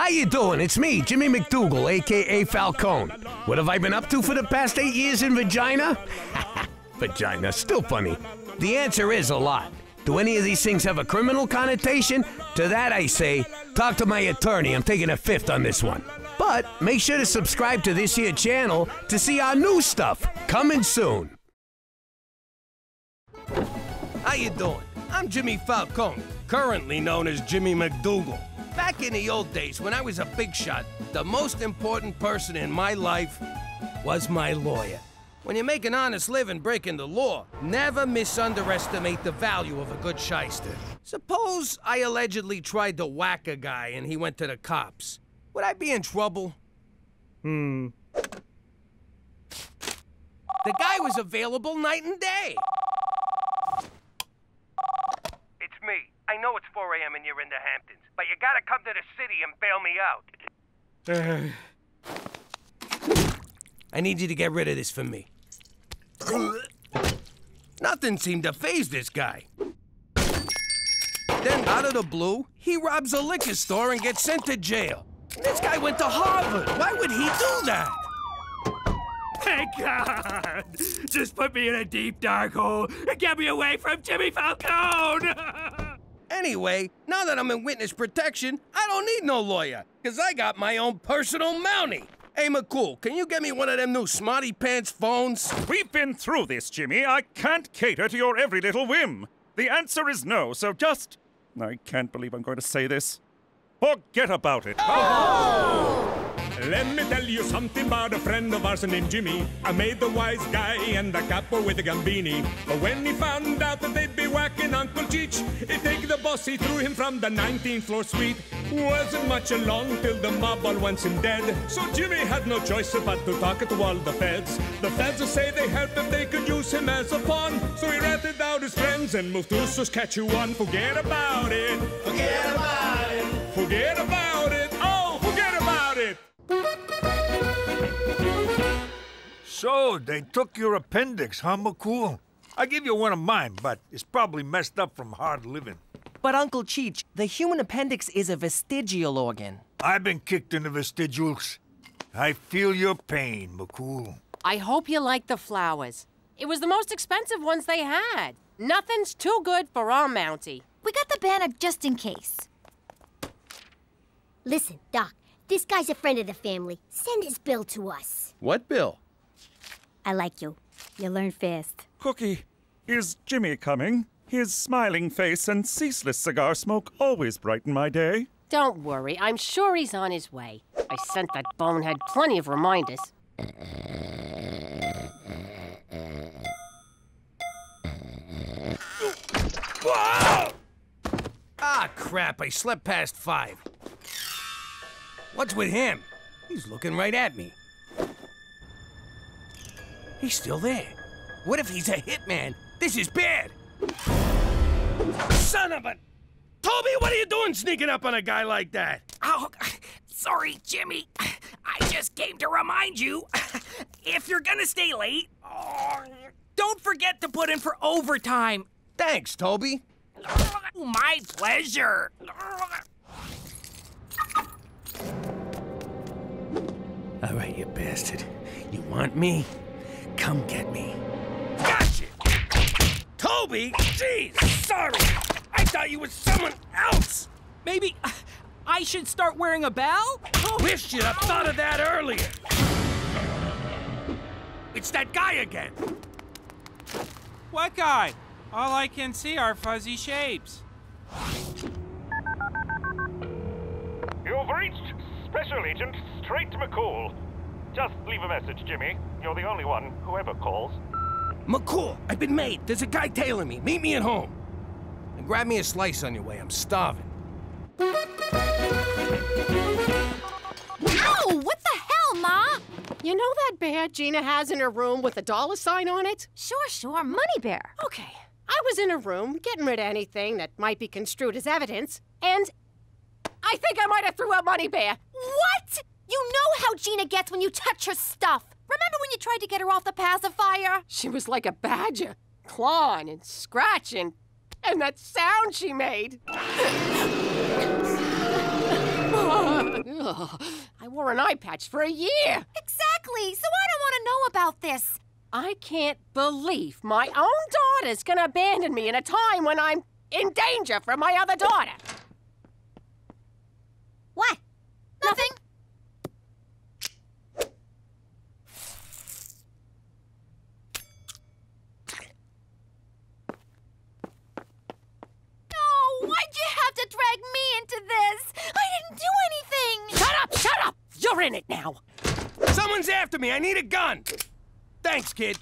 How you doing? It's me, Jimmy MacDougal, a.k.a. Falcone. What have I been up to for the past 8 years in Regina? Vagina, still funny. The answer is a lot. Do any of these things have a criminal connotation? To that I say, talk to my attorney. I'm taking a fifth on this one. But make sure to subscribe to this here channel to see our new stuff coming soon. How you doing? I'm Jimmy Falcone, currently known as Jimmy MacDougal. Back in the old days, when I was a big shot, the most important person in my life was my lawyer. When you make an honest living breaking the law, never misunderestimate the value of a good shyster. Suppose I allegedly tried to whack a guy and he went to the cops. Would I be in trouble? The guy was available night and day. It's me. I know it's 4 a.m. and you're in the Hamptons, but you gotta come to the city and bail me out. I need you to get rid of this for me. Nothing seemed to faze this guy. Then, out of the blue, he robs a liquor store and gets sent to jail. This guy went to Harvard. Why would he do that? Thank God! Just put me in a deep, dark hole and get me away from Jimmy Falcone! Anyway, now that I'm in witness protection, I don't need no lawyer, because I got my own personal Mountie. Hey, McCool, can you get me one of them new Smarty Pants phones? We've been through this, Jimmy. I can't cater to your every little whim. The answer is no, so just... I can't believe I'm going to say this. Forget about it. Oh! Let me tell you something about a friend of ours named Jimmy. I made the wise guy and the capo with the Gambini. But when he found out that they'd be whacking Uncle Cheech, he'd take the boss, he threw him from the 19th floor suite. Wasn't much along till the mob all wants him dead. So Jimmy had no choice but to talk to all the feds. The feds will say they helped if they could use him as a pawn. So he ratted out his friends and moved to Saskatchewan. Forget about it. Forget about it. Forget about it. Oh, forget about it. So, they took your appendix, huh, McCool? I give you one of mine, but it's probably messed up from hard living. But Uncle Cheech, the human appendix is a vestigial organ. I've been kicked in the vestigials. I feel your pain, McCool. I hope you like the flowers. It was the most expensive ones they had. Nothing's too good for our Mountie. We got the banner just in case. Listen, Doc, this guy's a friend of the family. Send his bill to us. What bill? I like you. You learn fast. Cookie, is Jimmy coming? His smiling face and ceaseless cigar smoke always brighten my day. Don't worry, I'm sure he's on his way. I sent that bonehead plenty of reminders. Whoa! Ah, crap, I slept past 5. What's with him? He's looking right at me. He's still there. What if he's a hitman? This is bad. Son of a... Toby, what are you doing sneaking up on a guy like that? Oh, sorry, Jimmy. I just came to remind you, if you're gonna stay late, don't forget to put in for overtime. Thanks, Toby. My pleasure. All right, you bastard. You want me? Come get me. Gotcha! Toby! Jeez, sorry! I thought you were someone else! Maybe I should start wearing a bell? Wish you'd have thought of that earlier! It's that guy again! What guy? All I can see are fuzzy shapes. You've reached Special Agent Straight McCool. Just leave a message, Jimmy. You're the only one who ever calls. McCool, I've been made. There's a guy tailing me. Meet me at home. And grab me a slice on your way. I'm starving. Ow! What the hell, Ma? You know that bear Gina has in her room with a $sign on it? Sure. Money Bear. Okay. I was in her room, getting rid of anything that might be construed as evidence, and I think I might have threw out Money Bear. What? You know how Gina gets when you touch her stuff. Remember when you tried to get her off the pacifier? She was like a badger, clawing and scratching, and that sound she made. I wore an eye patch for a year. Exactly, so I don't want to know about this. I can't believe my own daughter's gonna abandon me in a time when I'm in danger from my other daughter. What? Nothing. No, why'd you have to drag me into this? I didn't do anything. Shut up, shut up! You're in it now. Someone's after me. I need a gun. Thanks, kid.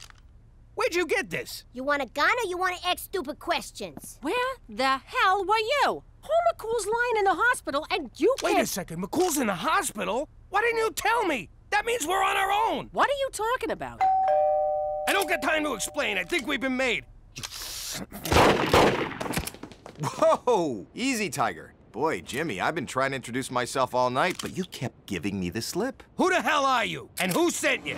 Where'd you get this? You want a gun or you want to ask stupid questions? Where the hell were you? McCool's lying in the hospital and you can't... Wait a second, McCool's in the hospital? Why didn't you tell me? That means we're on our own. What are you talking about? I don't got time to explain. I think we've been made. Whoa! Easy, Tiger. Boy, Jimmy, I've been trying to introduce myself all night, but you kept giving me the slip. Who the hell are you? And who sent you?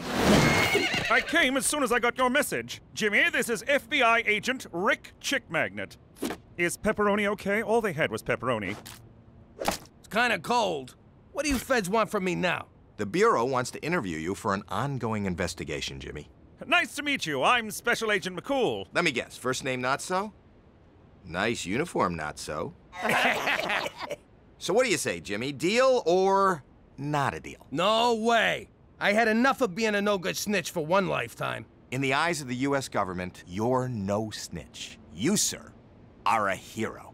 I came as soon as I got your message. Jimmy, this is FBI agent Rick Chick Magnet. Is pepperoni okay? All they had was pepperoni. It's kind of cold. What do you feds want from me now? The Bureau wants to interview you for an ongoing investigation, Jimmy. Nice to meet you. I'm Special Agent McCool. Let me guess. First name not so? Nice uniform not so. So what do you say, Jimmy? Deal or not a deal? No way. I had enough of being a no-good snitch for one lifetime. In the eyes of the U.S. government, you're no snitch. You, sir, are a hero.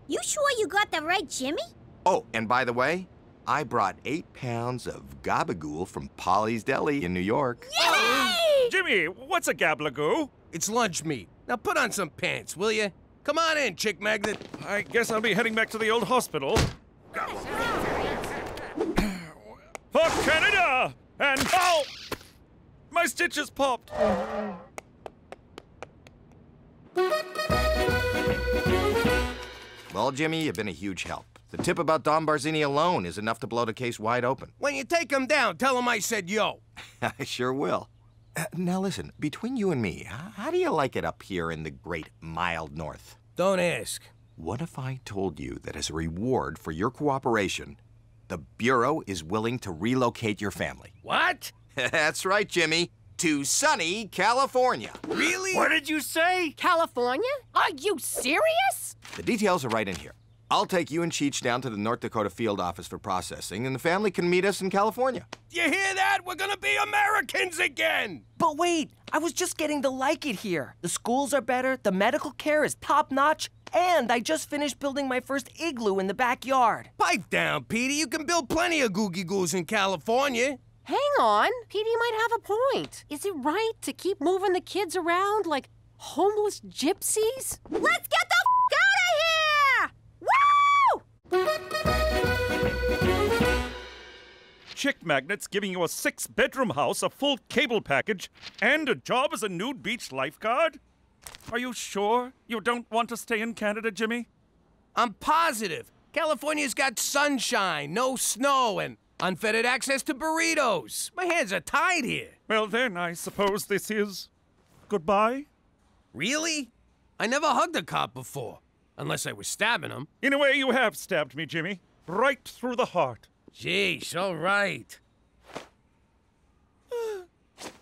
You sure you got that right, Jimmy? Oh, and by the way, I brought 8 pounds of gabagool from Polly's Deli in New York. Yay! Jimmy, what's a gablagoo? It's lunch meat. Now put on some pants, will you? Come on in, Chick Magnet. I guess I'll be heading back to the old hospital. For Canada! And oh! My stitches popped. Well, Jimmy, you've been a huge help. The tip about Don Barzini alone is enough to blow the case wide open. When you take him down, tell him I said yo. I sure will. Now listen, between you and me, how do you like it up here in the great mild north? Don't ask. What if I told you that as a reward for your cooperation, the Bureau is willing to relocate your family? What? That's right, Jimmy. To sunny California. Really? What did you say? California? Are you serious? The details are right in here. I'll take you and Cheech down to the North Dakota field office for processing, and the family can meet us in California. You hear that? We're gonna be Americans again! But wait, I was just getting to like it here. The schools are better, the medical care is top-notch, and I just finished building my first igloo in the backyard. Pipe down, Petey. You can build plenty of googie-goos in California. Hang on. Petey might have a point. Is it right to keep moving the kids around like homeless gypsies? Let's get the out of here! Woo! Chick Magnet's giving you a 6-bedroom house, a full cable package, and a job as a nude beach lifeguard? Are you sure you don't want to stay in Canada, Jimmy? I'm positive. California's got sunshine, no snow, and unfettered access to burritos. My hands are tied here. Well, then, I suppose this is goodbye? Really? I never hugged a cop before. Unless I was stabbing him. In a way, you have stabbed me, Jimmy. Right through the heart. Jeez, all right.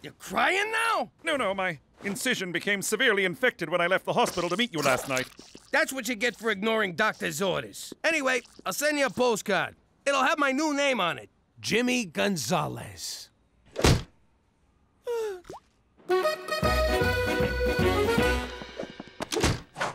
You're crying now? No, my incision became severely infected when I left the hospital to meet you last night. That's what you get for ignoring doctor's orders. Anyway, I'll send you a postcard. It'll have my new name on it. Jimmy Gonzalez. What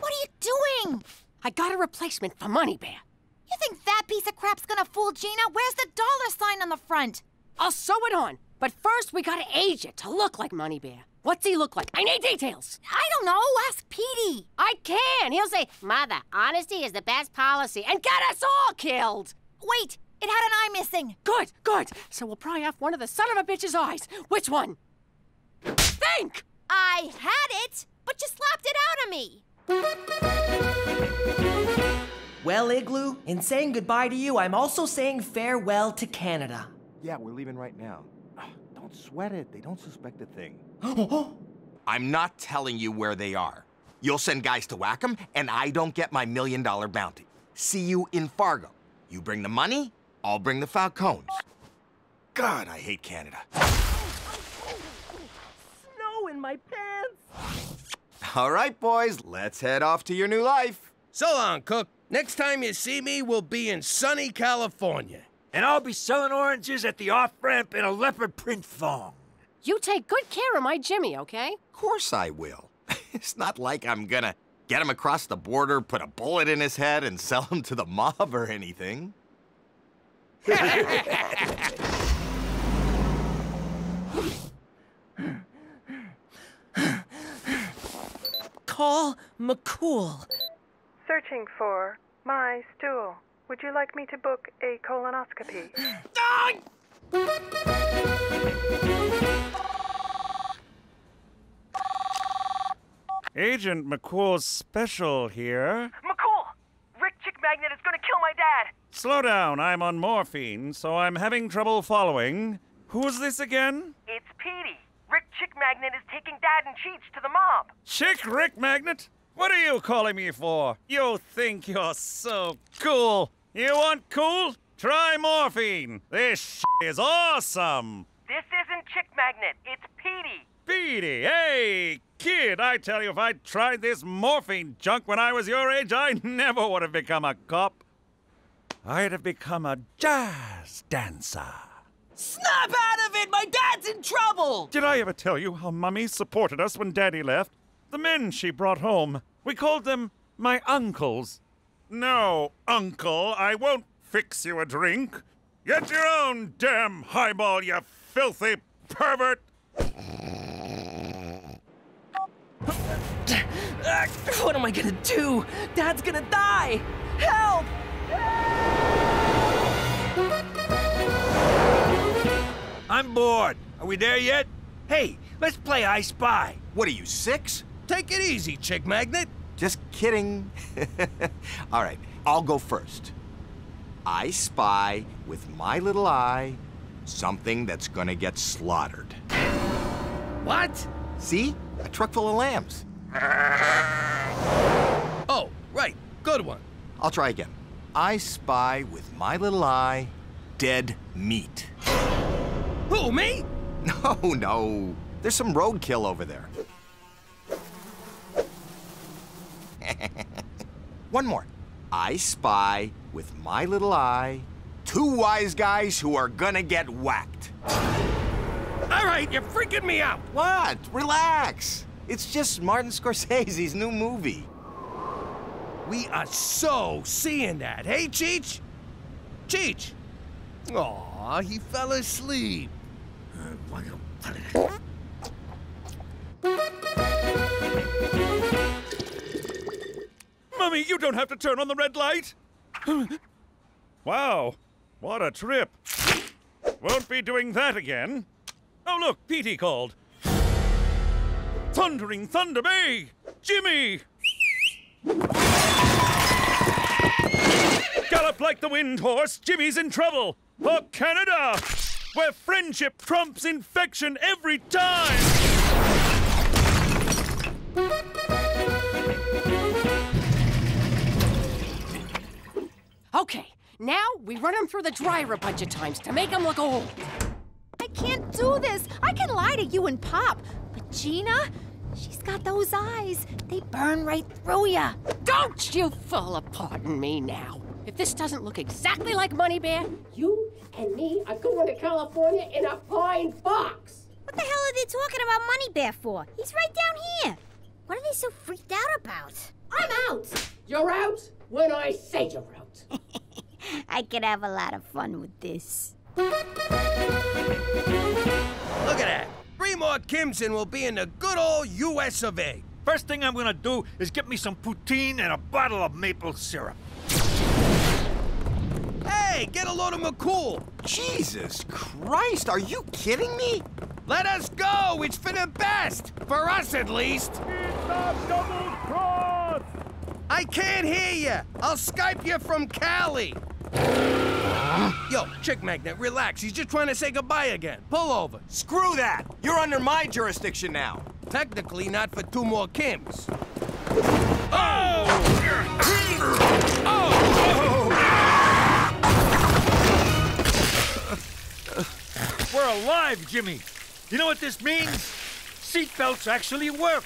are you doing? I got a replacement for Money Bear. You think that piece of crap's gonna fool Gina? Where's the dollar sign on the front? I'll sew it on. But first, we gotta age it to look like Money Bear. What's he look like? I need details. I don't know. Ask Petey. I can. He'll say, Mother, honesty is the best policy, and get us all killed. Wait, it had an eye missing. Good, good. So we'll pry off one of the son of a bitch's eyes. Which one? Think! I had it, but you slapped it out of me. Well, Igloo, in saying goodbye to you, I'm also saying farewell to Canada. Yeah, we're leaving right now. Don't sweat it. They don't suspect a thing. I'm not telling you where they are. You'll send guys to whack them, and I don't get my $1 million bounty. See you in Fargo. You bring the money, I'll bring the Falcones. God, I hate Canada. Snow in my pants. All right, boys, let's head off to your new life. So long, Cook. Next time you see me, we'll be in sunny California. And I'll be selling oranges at the off-ramp in a leopard print thong. You take good care of my Jimmy, okay? Of course I will. It's not like I'm gonna get him across the border, put a bullet in his head, and sell him to the mob or anything. Call McCool. Searching for my stool. Would you like me to book a colonoscopy? Agent McCool's special here. McCool! Rick Chick Magnet is gonna kill my dad! Slow down, I'm on morphine, so I'm having trouble following. Who's this again? It's Petey. Rick Chick Magnet is taking Dad and Cheech to the mob. Chick Rick Magnet? What are you calling me for? You think you're so cool. You want cool? Try morphine. This shit is awesome. This isn't Chick Magnet, it's Petey. Petey, hey, kid, I tell you, if I'd tried this morphine junk when I was your age, I never would have become a cop. I'd have become a jazz dancer. Snap out of it! My dad's in trouble! Did I ever tell you how Mummy supported us when Daddy left? The men she brought home, we called them my uncles. No, Uncle, I won't fix you a drink. Get your own damn highball, you filthy pervert! What am I gonna do? Dad's gonna die! Help! I'm bored. Are we there yet? Hey, let's play I Spy. What are you, 6? Take it easy, Chick Magnet. Just kidding. All right, I'll go first. I spy with my little eye something that's gonna get slaughtered. What? See? A truck full of lambs. Oh, right. Good one. I'll try again. I spy with my little eye dead meat. Who, me? No. There's some roadkill over there. One more. I spy with my little eye 2 wise guys who are gonna get whacked. All right, you're freaking me out. What? Relax. It's just Martin Scorsese's new movie. We are so seeing that. Hey, Cheech? Cheech? Aw, he fell asleep. Mummy, you don't have to turn on the red light. Wow, what a trip. Won't be doing that again. Oh, look, Petey called. Thundering Thunder Bay! Jimmy! Gallop like the wind horse, Jimmy's in trouble. For Canada, where friendship trumps infection every time! Okay, now we run him through the dryer a bunch of times to make him look old. I can't do this. I can lie to you and Pop. But Gina, she's got those eyes. They burn right through ya. Don't you fall apart on me now. If this doesn't look exactly like Money Bear, you and me are going to California in a pine box. What the hell are they talking about Money Bear for? He's right down here. What are they so freaked out about? I'm out. You're out when I say you're out. I could have a lot of fun with this. Look at that. 3 more Kims and we'll be in the good old US of A. First thing I'm gonna do is get me some poutine and a bottle of maple syrup. Hey, get a load of McCool. Jesus Christ, are you kidding me? Let us go. It's for the best. For us, at least. It's a double cross! I can't hear you. I'll Skype you from Cali. Yo, Chick Magnet, relax. He's just trying to say goodbye again. Pull over. Screw that! You're under my jurisdiction now. Technically, not for 2 more Kims. We're alive, Jimmy. You know what this means? Seatbelts actually work.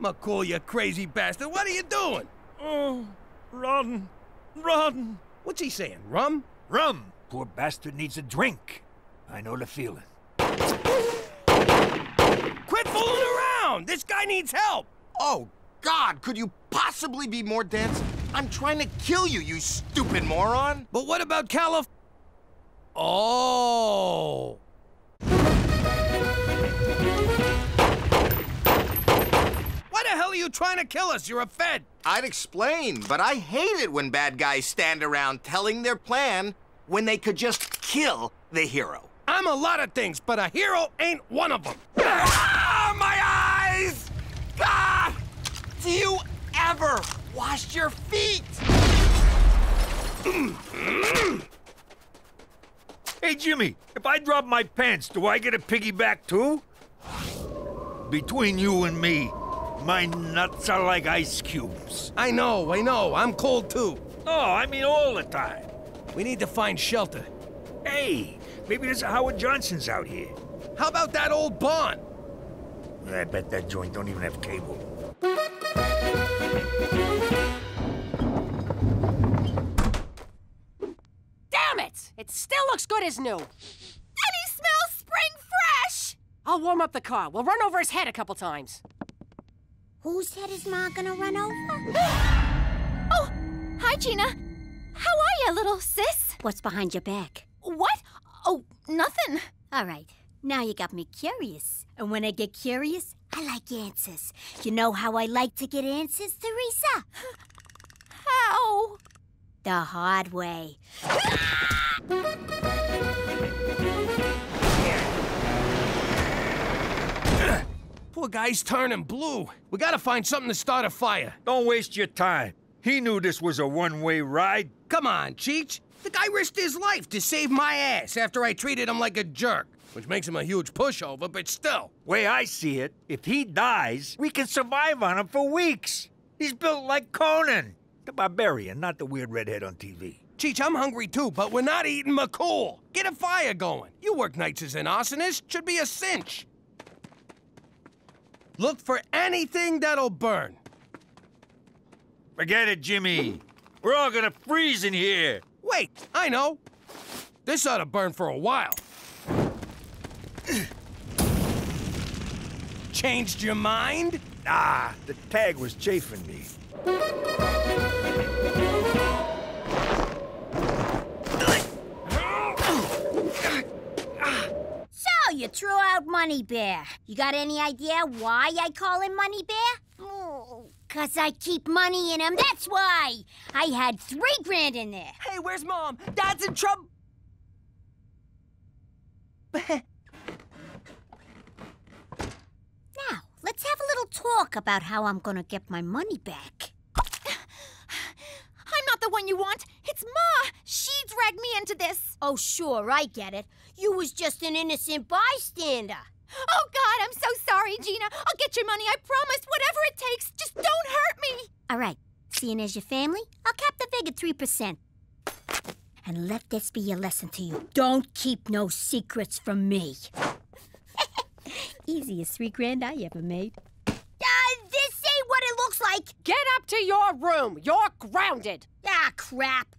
McCool, you crazy bastard. What are you doing? Oh, run. Run. What's he saying, rum? Rum. Poor bastard needs a drink. I know the feeling. Quit fooling around! This guy needs help! Oh, God, could you possibly be more dense? I'm trying to kill you, you stupid moron! But what about Calif... Oh! Why the hell are you trying to kill us? You're a Fed! I'd explain, but I hate it when bad guys stand around telling their plan when they could just kill the hero. I'm a lot of things, but a hero ain't one of them. Ah, my eyes! God! Do you ever wash your feet? Hey, Jimmy, if I drop my pants, do I get a piggyback too? Between you and me, my nuts are like ice cubes. I know. I'm cold too. No, I mean all the time. We need to find shelter. Hey, maybe there's a Howard Johnson's out here. How about that old barn? I bet that joint don't even have cable. Damn it! It still looks good as new. And he smells spring fresh! I'll warm up the car. We'll run over his head a couple times. Whose head is Ma gonna run over? Oh, hi, Gina. How are you, little sis? What's behind your back? What? Oh, nothing. All right, now you got me curious. And when I get curious, I like answers. You know how I like to get answers, Teresa? How? The hard way. Poor guy's turning blue. We gotta find something to start a fire. Don't waste your time. He knew this was a one-way ride. Come on, Cheech. The guy risked his life to save my ass after I treated him like a jerk. Which makes him a huge pushover, but still. Way I see it, if he dies, we can survive on him for weeks. He's built like Conan. The barbarian, not the weird redhead on TV. Cheech, I'm hungry too, but we're not eating McCool. Get a fire going. You work nights as an arsonist. Should be a cinch. Look for anything that'll burn. Forget it, Jimmy. We're all gonna freeze in here. Wait, I know. This ought to burn for a while. Changed your mind? Nah, the tag was chafing me. So, you threw out Money Bear. You got any idea why I call him Money Bear? Oh, 'cause I keep money in him, that's why. I had $3 grand in there. Hey, where's Mom? Dad's in trouble. Now, let's have a little talk about how I'm gonna get my money back. I'm not the one you want. It's Ma. She dragged me into this. Oh, sure, I get it. You was just an innocent bystander. Oh, God, I'm so sorry, Gina. I'll get your money, I promise. Whatever it takes. Just don't hurt me. All right, seeing as your family, I'll cap the vig at 3%. And let this be a lesson to you. Don't keep no secrets from me. Easiest $3 grand I ever made. This ain't what it looks like. Get up to your room. You're grounded. Ah, crap.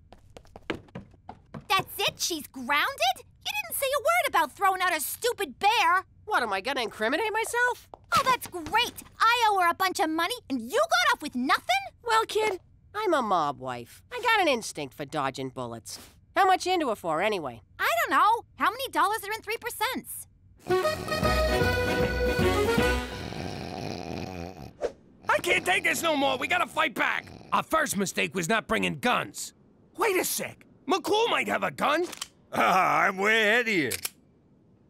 That's it? She's grounded? You didn't say a word about throwing out a stupid bear. What, am I gonna incriminate myself? Oh, that's great. I owe her a bunch of money, and you got off with nothing? Well, kid, I'm a mob wife. I got an instinct for dodging bullets. How much you into it for, anyway? I don't know. How many dollars are in 3%? I can't take this no more. We gotta fight back. Our first mistake was not bringing guns. Wait a sec. McCool might have a gun. I'm way ahead of you.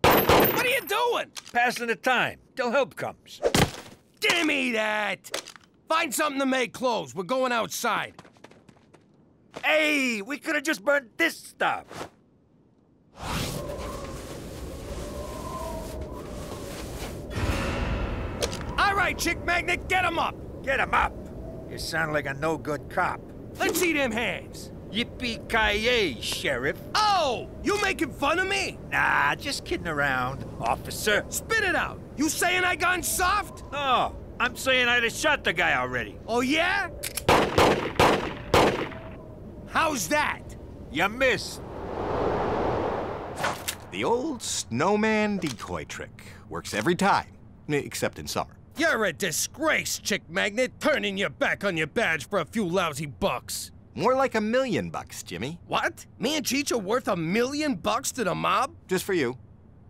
What are you doing? Passing the time till help comes. Gimme that. Find something to make clothes. We're going outside. Hey, we could have just burned this stuff. All right, Chick Magnet, get him up. Get him up. You sound like a no-good cop. Let's see them hands. Yippee-ki-yay, Sheriff. Oh, you making fun of me? Nah, just kidding around, officer. Spit it out. You saying I gone soft? No, I'm saying I'd have shot the guy already. Oh, yeah? How's that? You missed. The old snowman decoy trick. Works every time, except in summer. You're a disgrace, chick magnet, turning your back on your badge for a few lousy bucks. More like $1 million, Jimmy. What? Me and Cheech are worth $1 million to the mob? Just for you.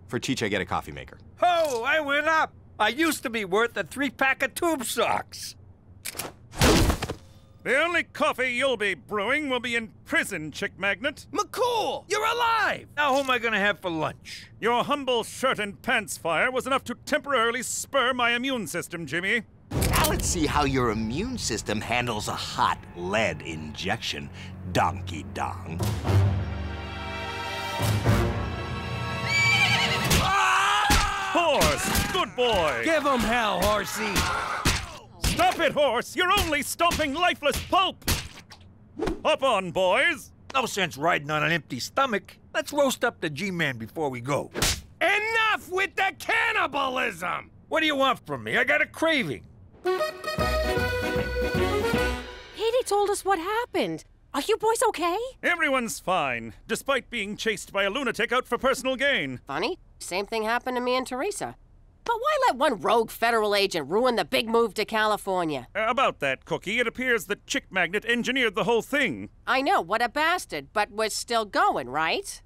For Cheech, I get a coffee maker. Oh, I went up. I used to be worth a 3-pack of tube socks. The only coffee you'll be brewing will be in prison, chick magnet. McCool, you're alive! Now who am I gonna have for lunch? Your humble shirt and pants fire was enough to temporarily spur my immune system, Jimmy. Now let's see how your immune system handles a hot lead injection, donkey dong. Horse, good boy. Give him hell, horsey. Stop it, horse! You're only stomping lifeless pulp! Hop on, boys! No sense riding on an empty stomach. Let's roast up the G-Man before we go. Enough with the cannibalism! What do you want from me? I got a craving. Petey told us what happened. Are you boys okay? Everyone's fine, despite being chased by a lunatic out for personal gain. Funny, same thing happened to me and Teresa. But why let one rogue federal agent ruin the big move to California? About that, Cookie, it appears that Chick Magnet engineered the whole thing. I know, what a bastard, but we're still going, right?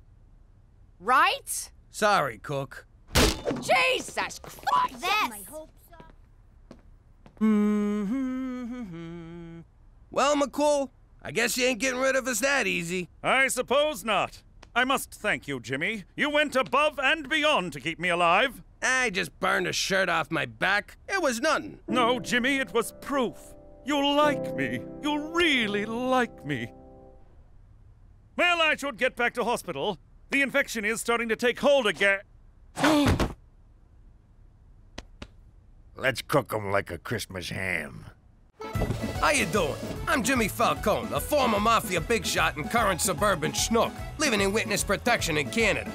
Right? Sorry, Cook. Jesus Christ! I hope so. Well, McCool, I guess you ain't getting rid of us that easy. I suppose not. I must thank you, Jimmy. You went above and beyond to keep me alive. I just burned a shirt off my back. It was nothing. No, Jimmy, it was proof. You like me. You really like me. Well, I should get back to hospital. The infection is starting to take hold again. Let's cook 'em like a Christmas ham. How you doing? I'm Jimmy Falcone, a former mafia big shot and current suburban schnook, living in witness protection in Canada.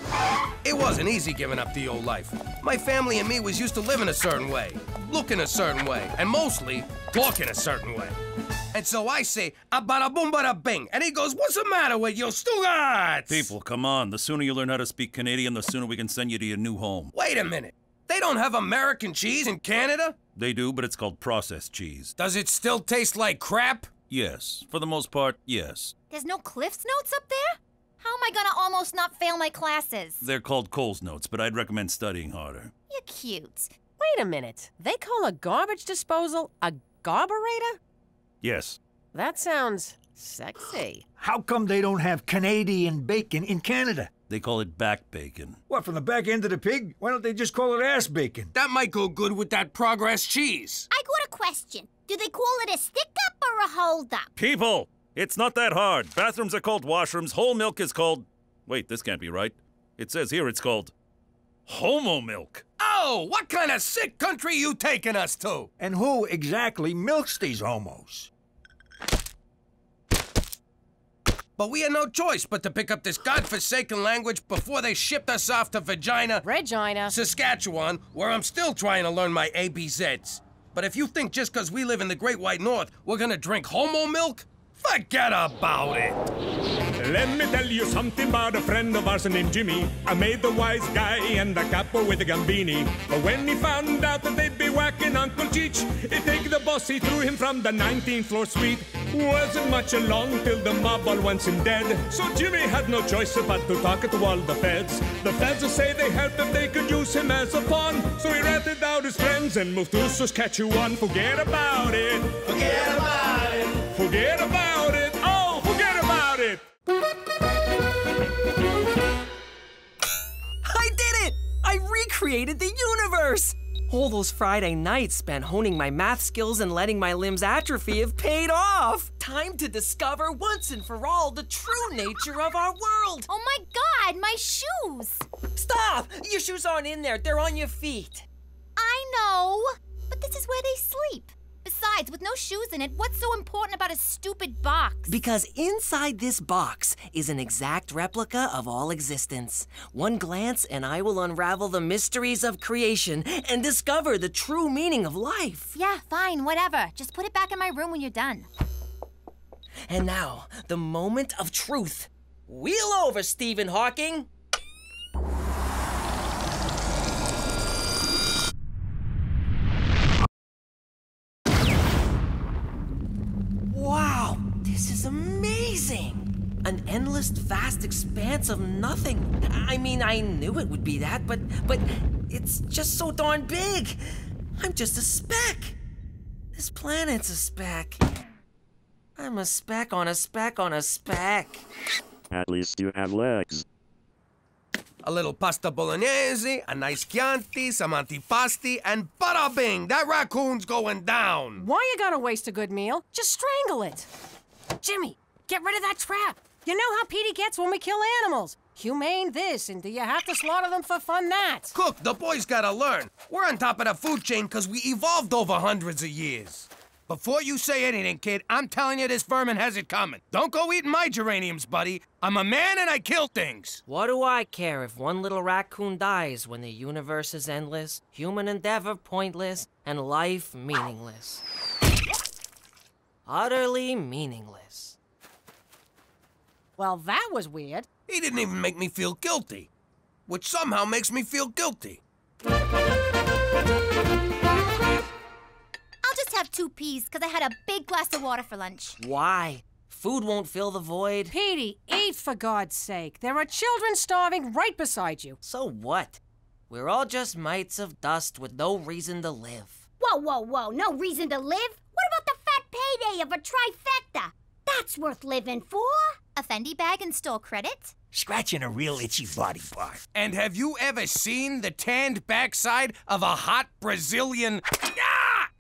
It wasn't easy giving up the old life. My family and me was used to living a certain way, looking a certain way, and mostly talking a certain way. And so I say, a bada boom bada bing, and he goes, what's the matter with you, Stugarts? People, come on. The sooner you learn how to speak Canadian, the sooner we can send you to your new home. Wait a minute. They don't have American cheese in Canada? They do, but it's called processed cheese. Does it still taste like crap? Yes. For the most part, yes. There's no Cliff's Notes up there? How am I gonna almost not fail my classes? They're called Cole's Notes, but I'd recommend studying harder. You're cute. Wait a minute. They call a garbage disposal a garburator? Yes. That sounds sexy. How come they don't have Canadian bacon in Canada? They call it back bacon. What, from the back end of the pig? Why don't they just call it ass bacon? That might go good with that Progress cheese. I got a question. Do they call it a stick-up or a hold-up? People! It's not that hard. Bathrooms are called washrooms. Whole milk is called... Wait, this can't be right. It says here it's called... homo milk. Oh, what kind of sick country you taking us to? And who exactly milks these homos? But we had no choice but to pick up this godforsaken language before they shipped us off to Regina, Saskatchewan, where I'm still trying to learn my ABZs. But if you think just because we live in the Great White North, we're gonna drink homo milk, forget about it. Let me tell you something about a friend of ours named Jimmy. I made the wise guy and the capo with the Gambini. But when he found out that they'd be whacking Uncle Cheech, he'd take the boss, he threw him from the 19th floor suite. Wasn't much along till the mob all wants him dead. So Jimmy had no choice but to talk to all the feds. The feds will say they helped if they could use him as a pawn. So he ratted out his friends and moved to Saskatchewan. Forget about it. Forget about it. Forget about it. Oh, forget about it. I did it! I recreated the universe! All those Friday nights spent honing my math skills and letting my limbs atrophy have paid off! Time to discover once and for all the true nature of our world! Oh my God, my shoes! Stop! Your shoes aren't in there, they're on your feet. I know, but this is where they sleep. Besides, with no shoes in it, what's so important about a stupid box? Because inside this box is an exact replica of all existence. One glance and I will unravel the mysteries of creation and discover the true meaning of life. Yeah, fine, whatever. Just put it back in my room when you're done. And now, the moment of truth. Wheel over, Stephen Hawking. Wow, this is amazing! An endless, vast expanse of nothing. I mean, I knew it would be that, but it's just so darn big. I'm just a speck. This planet's a speck. I'm a speck on a speck on a speck. At least you have legs. A little pasta bolognese, a nice Chianti, some antipasti, and bada bing! That raccoon's going down! Why you gotta waste a good meal? Just strangle it. Jimmy, get rid of that trap. You know how Petey gets when we kill animals. Humane this, and do you have to slaughter them for fun that? Cook, the boys gotta learn. We're on top of the food chain because we evolved over hundreds of years. Before you say anything, kid, I'm telling you this vermin has it coming. Don't go eating my geraniums, buddy. I'm a man and I kill things. What do I care if one little raccoon dies when the universe is endless, human endeavor pointless, and life meaningless? Utterly meaningless. Well, that was weird. He didn't even make me feel guilty, which somehow makes me feel guilty. I'll just have 2 peas, because I had a big glass of water for lunch. Why? Food won't fill the void. Petey, eat for God's sake. There are children starving right beside you. So what? We're all just mites of dust with no reason to live. Whoa, whoa, whoa, no reason to live? What about the fat payday of a trifecta? That's worth living for. A Fendi bag and store credit? Scratching a real itchy body part. And have you ever seen the tanned backside of a hot Brazilian...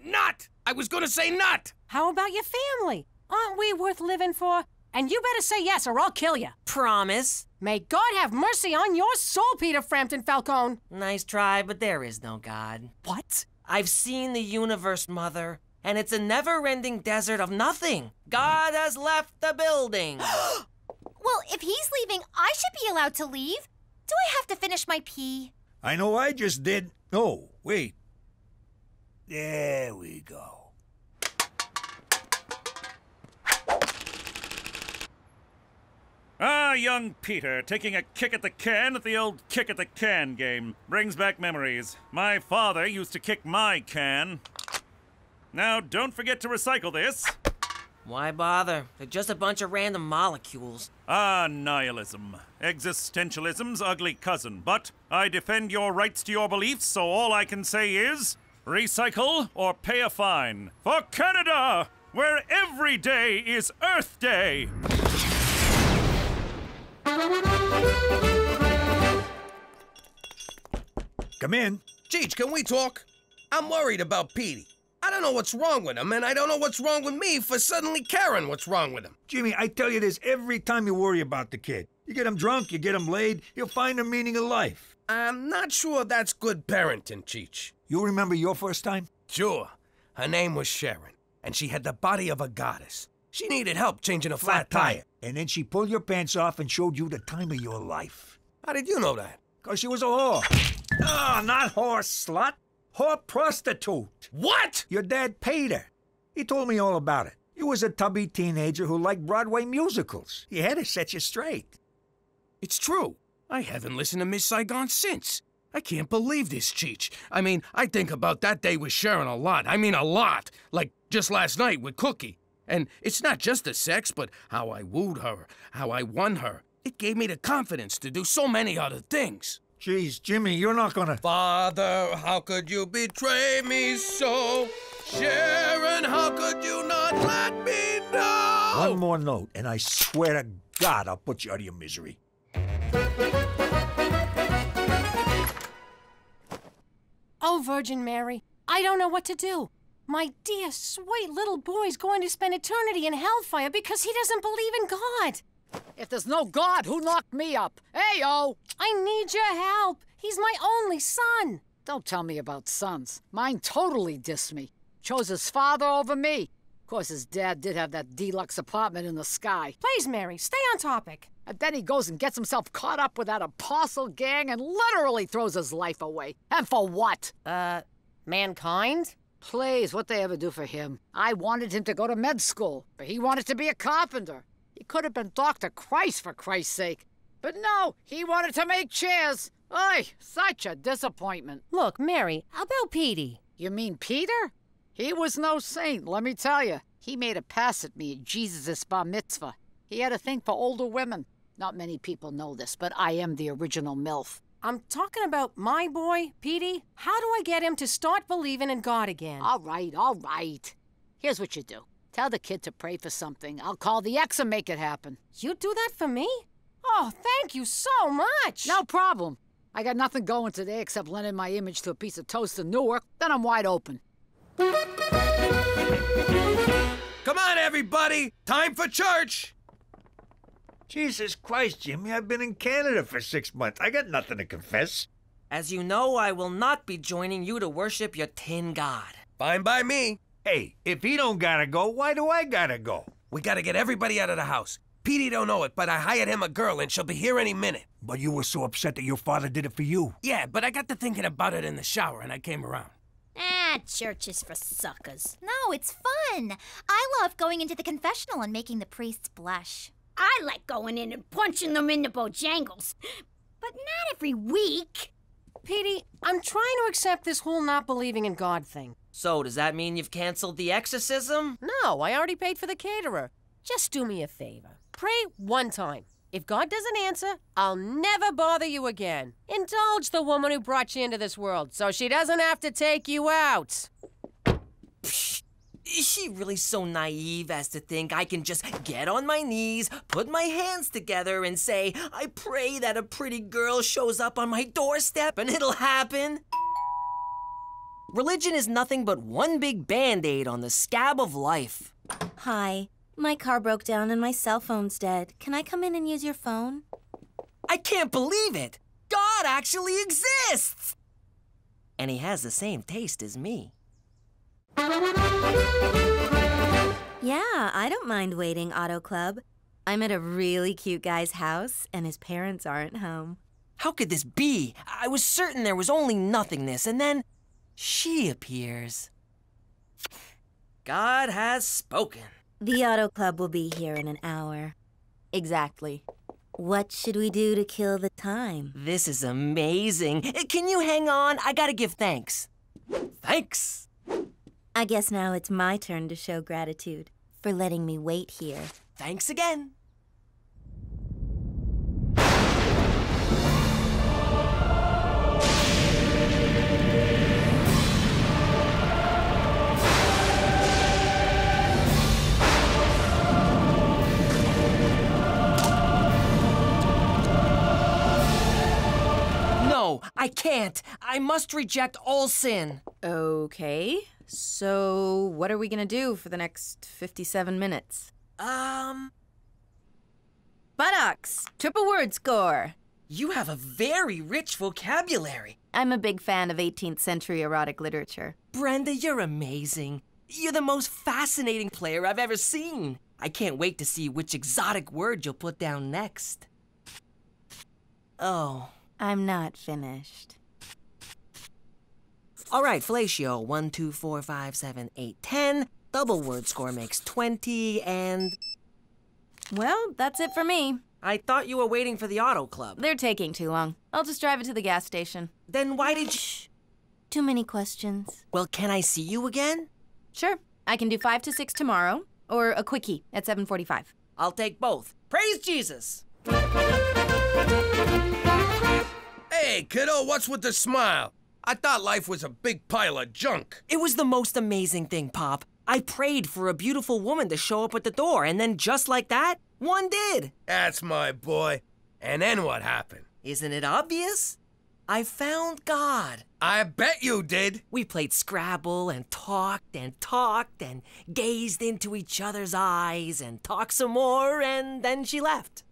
nut! I was gonna say nut! How about your family? Aren't we worth living for? And you better say yes or I'll kill you. Promise. May God have mercy on your soul, Peter Frampton Falcone. Nice try, but there is no God. What? I've seen the universe, Mother, and it's a never-ending desert of nothing. God has left the building. Well, if he's leaving, I should be allowed to leave. Do I have to finish my pee? I know I just did. Oh, wait. There we go. Ah, young Peter, taking a kick at the can at the old kick at the can game. Brings back memories. My father used to kick my can. Now, don't forget to recycle this. Why bother? They're just a bunch of random molecules. Ah, nihilism. Existentialism's ugly cousin. But I defend your rights to your beliefs, so all I can say is... recycle or pay a fine. For Canada, where every day is Earth Day. Come in. Cheech, can we talk? I'm worried about Petey. I don't know what's wrong with him, and I don't know what's wrong with me for suddenly caring what's wrong with him. Jimmy, I tell you this every time you worry about the kid. You get him drunk, you get him laid, he'll find the meaning of life. I'm not sure that's good parenting, Cheech. You remember your first time? Sure. Her name was Sharon, and she had the body of a goddess. She needed help changing a flat tire. And then she pulled your pants off and showed you the time of your life. How did you know that? Because she was a whore. Ah, not whore slut. Whore prostitute. What? Your dad paid her. He told me all about it. You was a tubby teenager who liked Broadway musicals. He had to set you straight. It's true. I haven't listened to Miss Saigon since. I can't believe this, Cheech. I mean, I think about that day with Sharon a lot. I mean, a lot. Like just last night with Cookie. And it's not just the sex, but how I wooed her, how I won her. It gave me the confidence to do so many other things. Jeez, Jimmy, you're not gonna... Father, how could you betray me so? Sharon, how could you not let me know? One more note, and I swear to God I'll put you out of your misery. Oh, Virgin Mary, I don't know what to do. My dear, sweet little boy's going to spend eternity in hellfire because he doesn't believe in God. If there's no God, who knocked me up? Hey-o! I need your help. He's my only son. Don't tell me about sons. Mine totally diss me. Chose his father over me. Of course, his dad did have that deluxe apartment in the sky. Please, Mary, stay on topic. And then he goes and gets himself caught up with that apostle gang and literally throws his life away. And for what? Mankind? Please, what'd they ever do for him? I wanted him to go to med school, but he wanted to be a carpenter. He could have been Dr. Christ, for Christ's sake. But no, he wanted to make chairs. Oy, such a disappointment. Look, Mary, how about Petey? You mean Peter? He was no saint, let me tell you. He made a pass at me at Jesus' bar mitzvah. He had a thing for older women. Not many people know this, but I am the original MILF. I'm talking about my boy, Petey. How do I get him to start believing in God again? All right. Here's what you do. Tell the kid to pray for something. I'll call the ex and make it happen. You do that for me? Oh, thank you so much. No problem. I got nothing going today except lending my image to a piece of toast in Newark. Then I'm wide open. Come on, everybody! Time for church! Jesus Christ, Jimmy, I've been in Canada for 6 months. I got nothing to confess. As you know, I will not be joining you to worship your tin god. Fine by me. Hey, if he don't gotta go, why do I gotta go? We gotta get everybody out of the house. Petey don't know it, but I hired him a girl and she'll be here any minute. But you were so upset that your father did it for you. Yeah, but I got to thinking about it in the shower and I came around. Church is for suckers. No, it's fun. I love going into the confessional and making the priests blush. I like going in and punching them in the bojangles. But not every week. Petey, I'm trying to accept this whole not believing in God thing. So, does that mean you've canceled the exorcism? No, I already paid for the caterer. Just do me a favor. Pray one time. If God doesn't answer, I'll never bother you again. Indulge the woman who brought you into this world so she doesn't have to take you out. Psh, is she really so naive as to think I can just get on my knees, put my hands together, and say, I pray that a pretty girl shows up on my doorstep and it'll happen? Religion is nothing but one big Band-Aid on the scab of life. Hi. My car broke down and my cell phone's dead. Can I come in and use your phone? I can't believe it! God actually exists! And he has the same taste as me. Yeah, I don't mind waiting, Auto Club. I'm at a really cute guy's house and his parents aren't home. How could this be? I was certain there was only nothingness, and then she appears. God has spoken. The Auto Club will be here in an hour. Exactly. What should we do to kill the time? This is amazing. Can you hang on? I gotta give thanks. Thanks. I guess now it's my turn to show gratitude for letting me wait here. Thanks again. No, I can't. I must reject all sin. Okay. So, what are we gonna do for the next 57 minutes? Buttocks! Triple word score! You have a very rich vocabulary. I'm a big fan of 18th century erotic literature. Brenda, you're amazing. You're the most fascinating player I've ever seen. I can't wait to see which exotic word you'll put down next. Oh. I'm not finished. All right, fellatio. 1, 2, 4, 5, 7, 8, 10. Double word score makes 20, and... Well, that's it for me. I thought you were waiting for the Auto Club. They're taking too long. I'll just drive it to the gas station. Then why did you... Too many questions. Well, can I see you again? Sure. I can do 5 to 6 tomorrow, or a quickie at 7:45. I'll take both. Praise Jesus! Hey, kiddo, what's with the smile? I thought life was a big pile of junk. It was the most amazing thing, Pop. I prayed for a beautiful woman to show up at the door, and then just like that, one did. That's my boy. And then what happened? Isn't it obvious? I found God. I bet you did. We played Scrabble and talked and gazed into each other's eyes and talked some more, and then she left.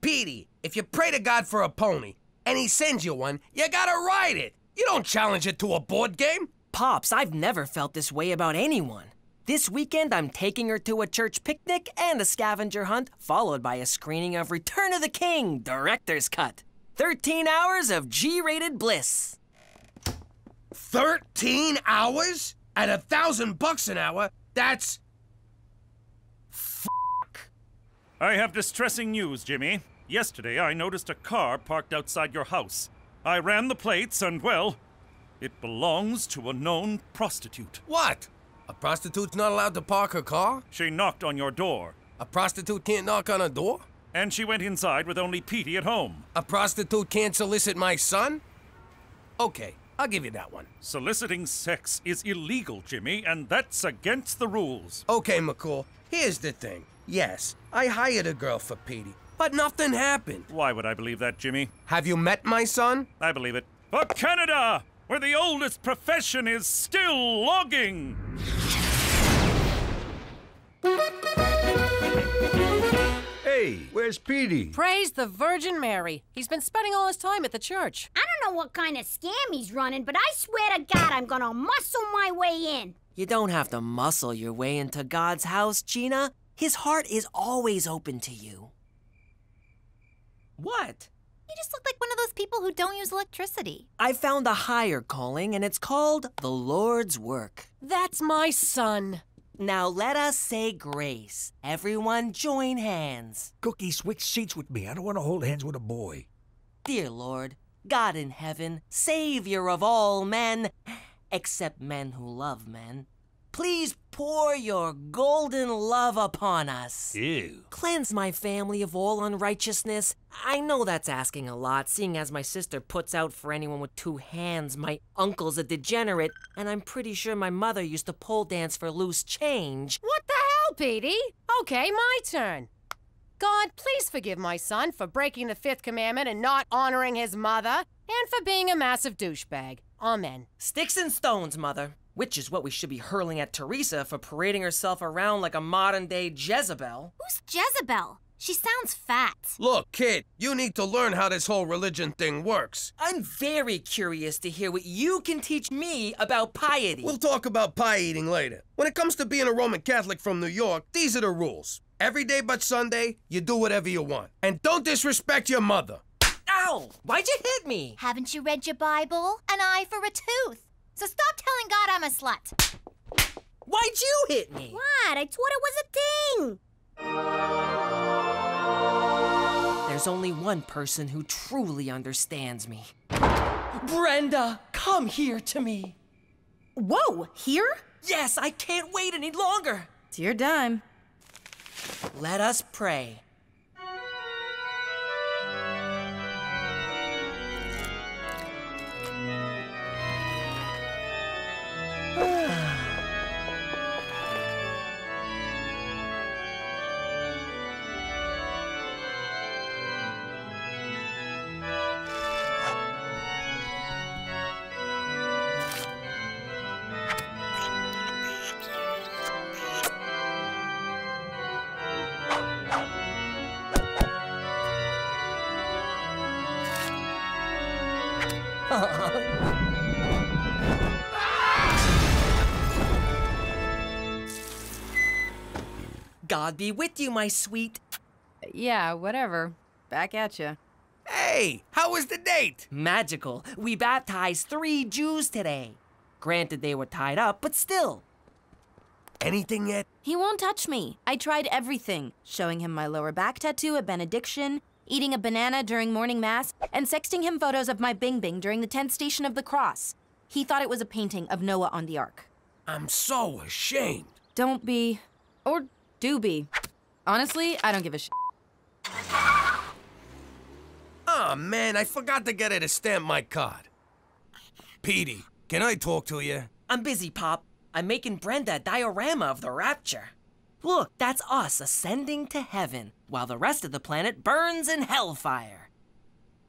Petey, if you pray to God for a pony, and he sends you one, you gotta ride it. You don't challenge it to a board game. Pops, I've never felt this way about anyone. This weekend, I'm taking her to a church picnic and a scavenger hunt, followed by a screening of Return of the King, director's cut. 13 hours of G-rated bliss. 13 hours? At $1,000 an hour? That's... I have distressing news, Jimmy. Yesterday, I noticed a car parked outside your house. I ran the plates and, well, it belongs to a known prostitute. What? A prostitute's not allowed to park her car? She knocked on your door. A prostitute can't knock on a door? And she went inside with only Petey at home. A prostitute can't solicit my son? Okay, I'll give you that one. Soliciting sex is illegal, Jimmy, and that's against the rules. Okay, McCool, here's the thing. Yes, I hired a girl for Petey, but nothing happened. Why would I believe that, Jimmy? Have you met my son? I believe it. For Canada, where the oldest profession is still logging. Hey, where's Petey? Praise the Virgin Mary. He's been spending all his time at the church. I don't know what kind of scam he's running, but I swear to God I'm gonna muscle my way in. You don't have to muscle your way into God's house, Gina. His heart is always open to you. What? You just look like one of those people who don't use electricity. I found a higher calling, and it's called the Lord's work. That's my son. Now let us say grace. Everyone join hands. Cookie, switch seats with me. I don't want to hold hands with a boy. Dear Lord, God in heaven, Savior of all men, except men who love men, please pour your golden love upon us. Ew. Cleanse my family of all unrighteousness. I know that's asking a lot, seeing as my sister puts out for anyone with two hands. My uncle's a degenerate, and I'm pretty sure my mother used to pole dance for loose change. What the hell, Petey? Okay, my turn. God, please forgive my son for breaking the 5th commandment and not honoring his mother, and for being a massive douchebag. Amen. Sticks and stones, Mother. Which is what we should be hurling at Teresa for parading herself around like a modern-day Jezebel. Who's Jezebel? She sounds fat. Look, kid, you need to learn how this whole religion thing works. I'm very curious to hear what you can teach me about piety. We'll talk about pie eating later. When it comes to being a Roman Catholic from New York, these are the rules. Every day but Sunday, you do whatever you want. And don't disrespect your mother. Ow! Why'd you hit me? Haven't you read your Bible? An eye for a tooth. So stop telling God I'm a slut. Why'd you hit me? What? I thought it was a thing. There's only one person who truly understands me. Brenda, come here to me. Whoa, here? Yes, I can't wait any longer. It's your dime. Let us pray. God be with you, my sweet. Yeah, whatever. Back at you. Hey, how was the date? Magical. We baptized 3 Jews today. Granted, they were tied up, but still. Anything yet? He won't touch me. I tried everything. Showing him my lower back tattoo at benediction, eating a banana during morning mass, and sexting him photos of my Bing Bing during the 10th station of the cross. He thought it was a painting of Noah on the ark. I'm so ashamed. Don't be. Or do be. Honestly, I don't give a shit. Oh, man, I forgot to get her to stamp my card. Petey, can I talk to you? I'm busy, Pop. I'm making Brenda a diorama of the rapture. Look, that's us ascending to heaven, while the rest of the planet burns in hellfire.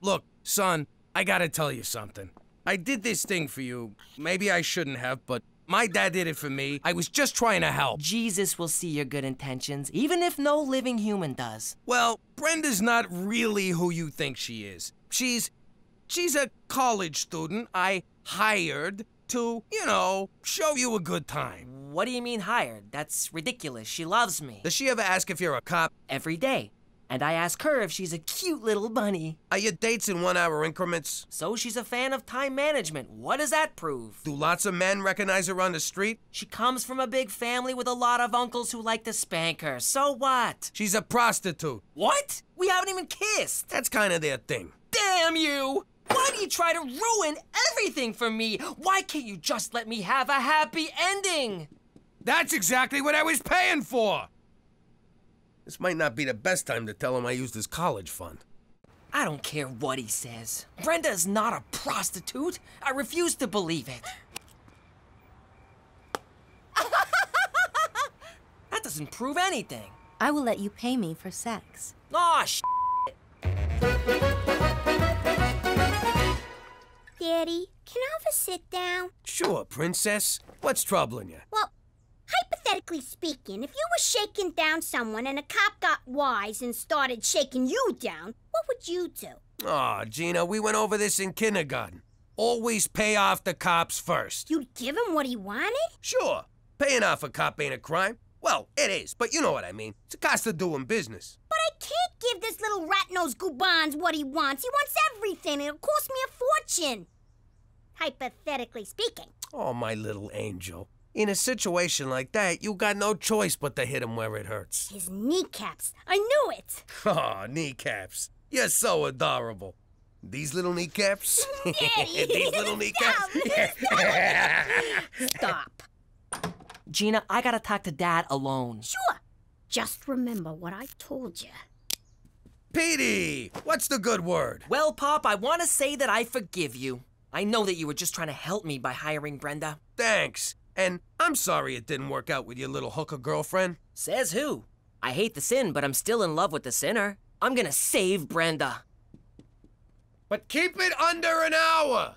Look, son, I gotta tell you something. I did this thing for you. Maybe I shouldn't have, but my dad did it for me. I was just trying to help. Jesus will see your good intentions, even if no living human does. Well, Brenda's not really who you think she is. She's a college student I hired to, you know, show you a good time. What do you mean hired? That's ridiculous. She loves me. Does she ever ask if you're a cop? Every day. And I ask her if she's a cute little bunny. Are your dates in 1 hour increments? So she's a fan of time management. What does that prove? Do lots of men recognize her on the street? She comes from a big family with a lot of uncles who like to spank her. So what? She's a prostitute. What? We haven't even kissed. That's kind of their thing. Damn you! Why do you try to ruin everything for me? Why can't you just let me have a happy ending? That's exactly what I was paying for! This might not be the best time to tell him I used his college fund. I don't care what he says. Brenda is not a prostitute. I refuse to believe it. That doesn't prove anything. I will let you pay me for sex. Aw, Daddy, can I have a sit down? Sure, princess. What's troubling you? Well, hypothetically speaking, if you were shaking down someone and a cop got wise and started shaking you down, what would you do? Aw, Gina, we went over this in kindergarten. Always pay off the cops first. You'd give him what he wanted? Sure. Paying off a cop ain't a crime. Well, it is, but you know what I mean. It's a cost of doing business. But I can't give this little rat-nosed goobans what he wants. He wants everything. It'll cost me a fortune. Hypothetically speaking. Oh, my little angel. In a situation like that, you got no choice but to hit him where it hurts. His kneecaps. I knew it. Oh, kneecaps. You're so adorable. These little kneecaps? Daddy, These little kneecaps? Stop. Gina, I gotta talk to Dad alone. Sure. Just remember what I told you. Petey, what's the good word? Well, Pop, I want to say that I forgive you. I know that you were just trying to help me by hiring Brenda. Thanks. And I'm sorry it didn't work out with your little hooker girlfriend. Says who? I hate the sin, but I'm still in love with the sinner. I'm gonna save Brenda. But keep it under an hour.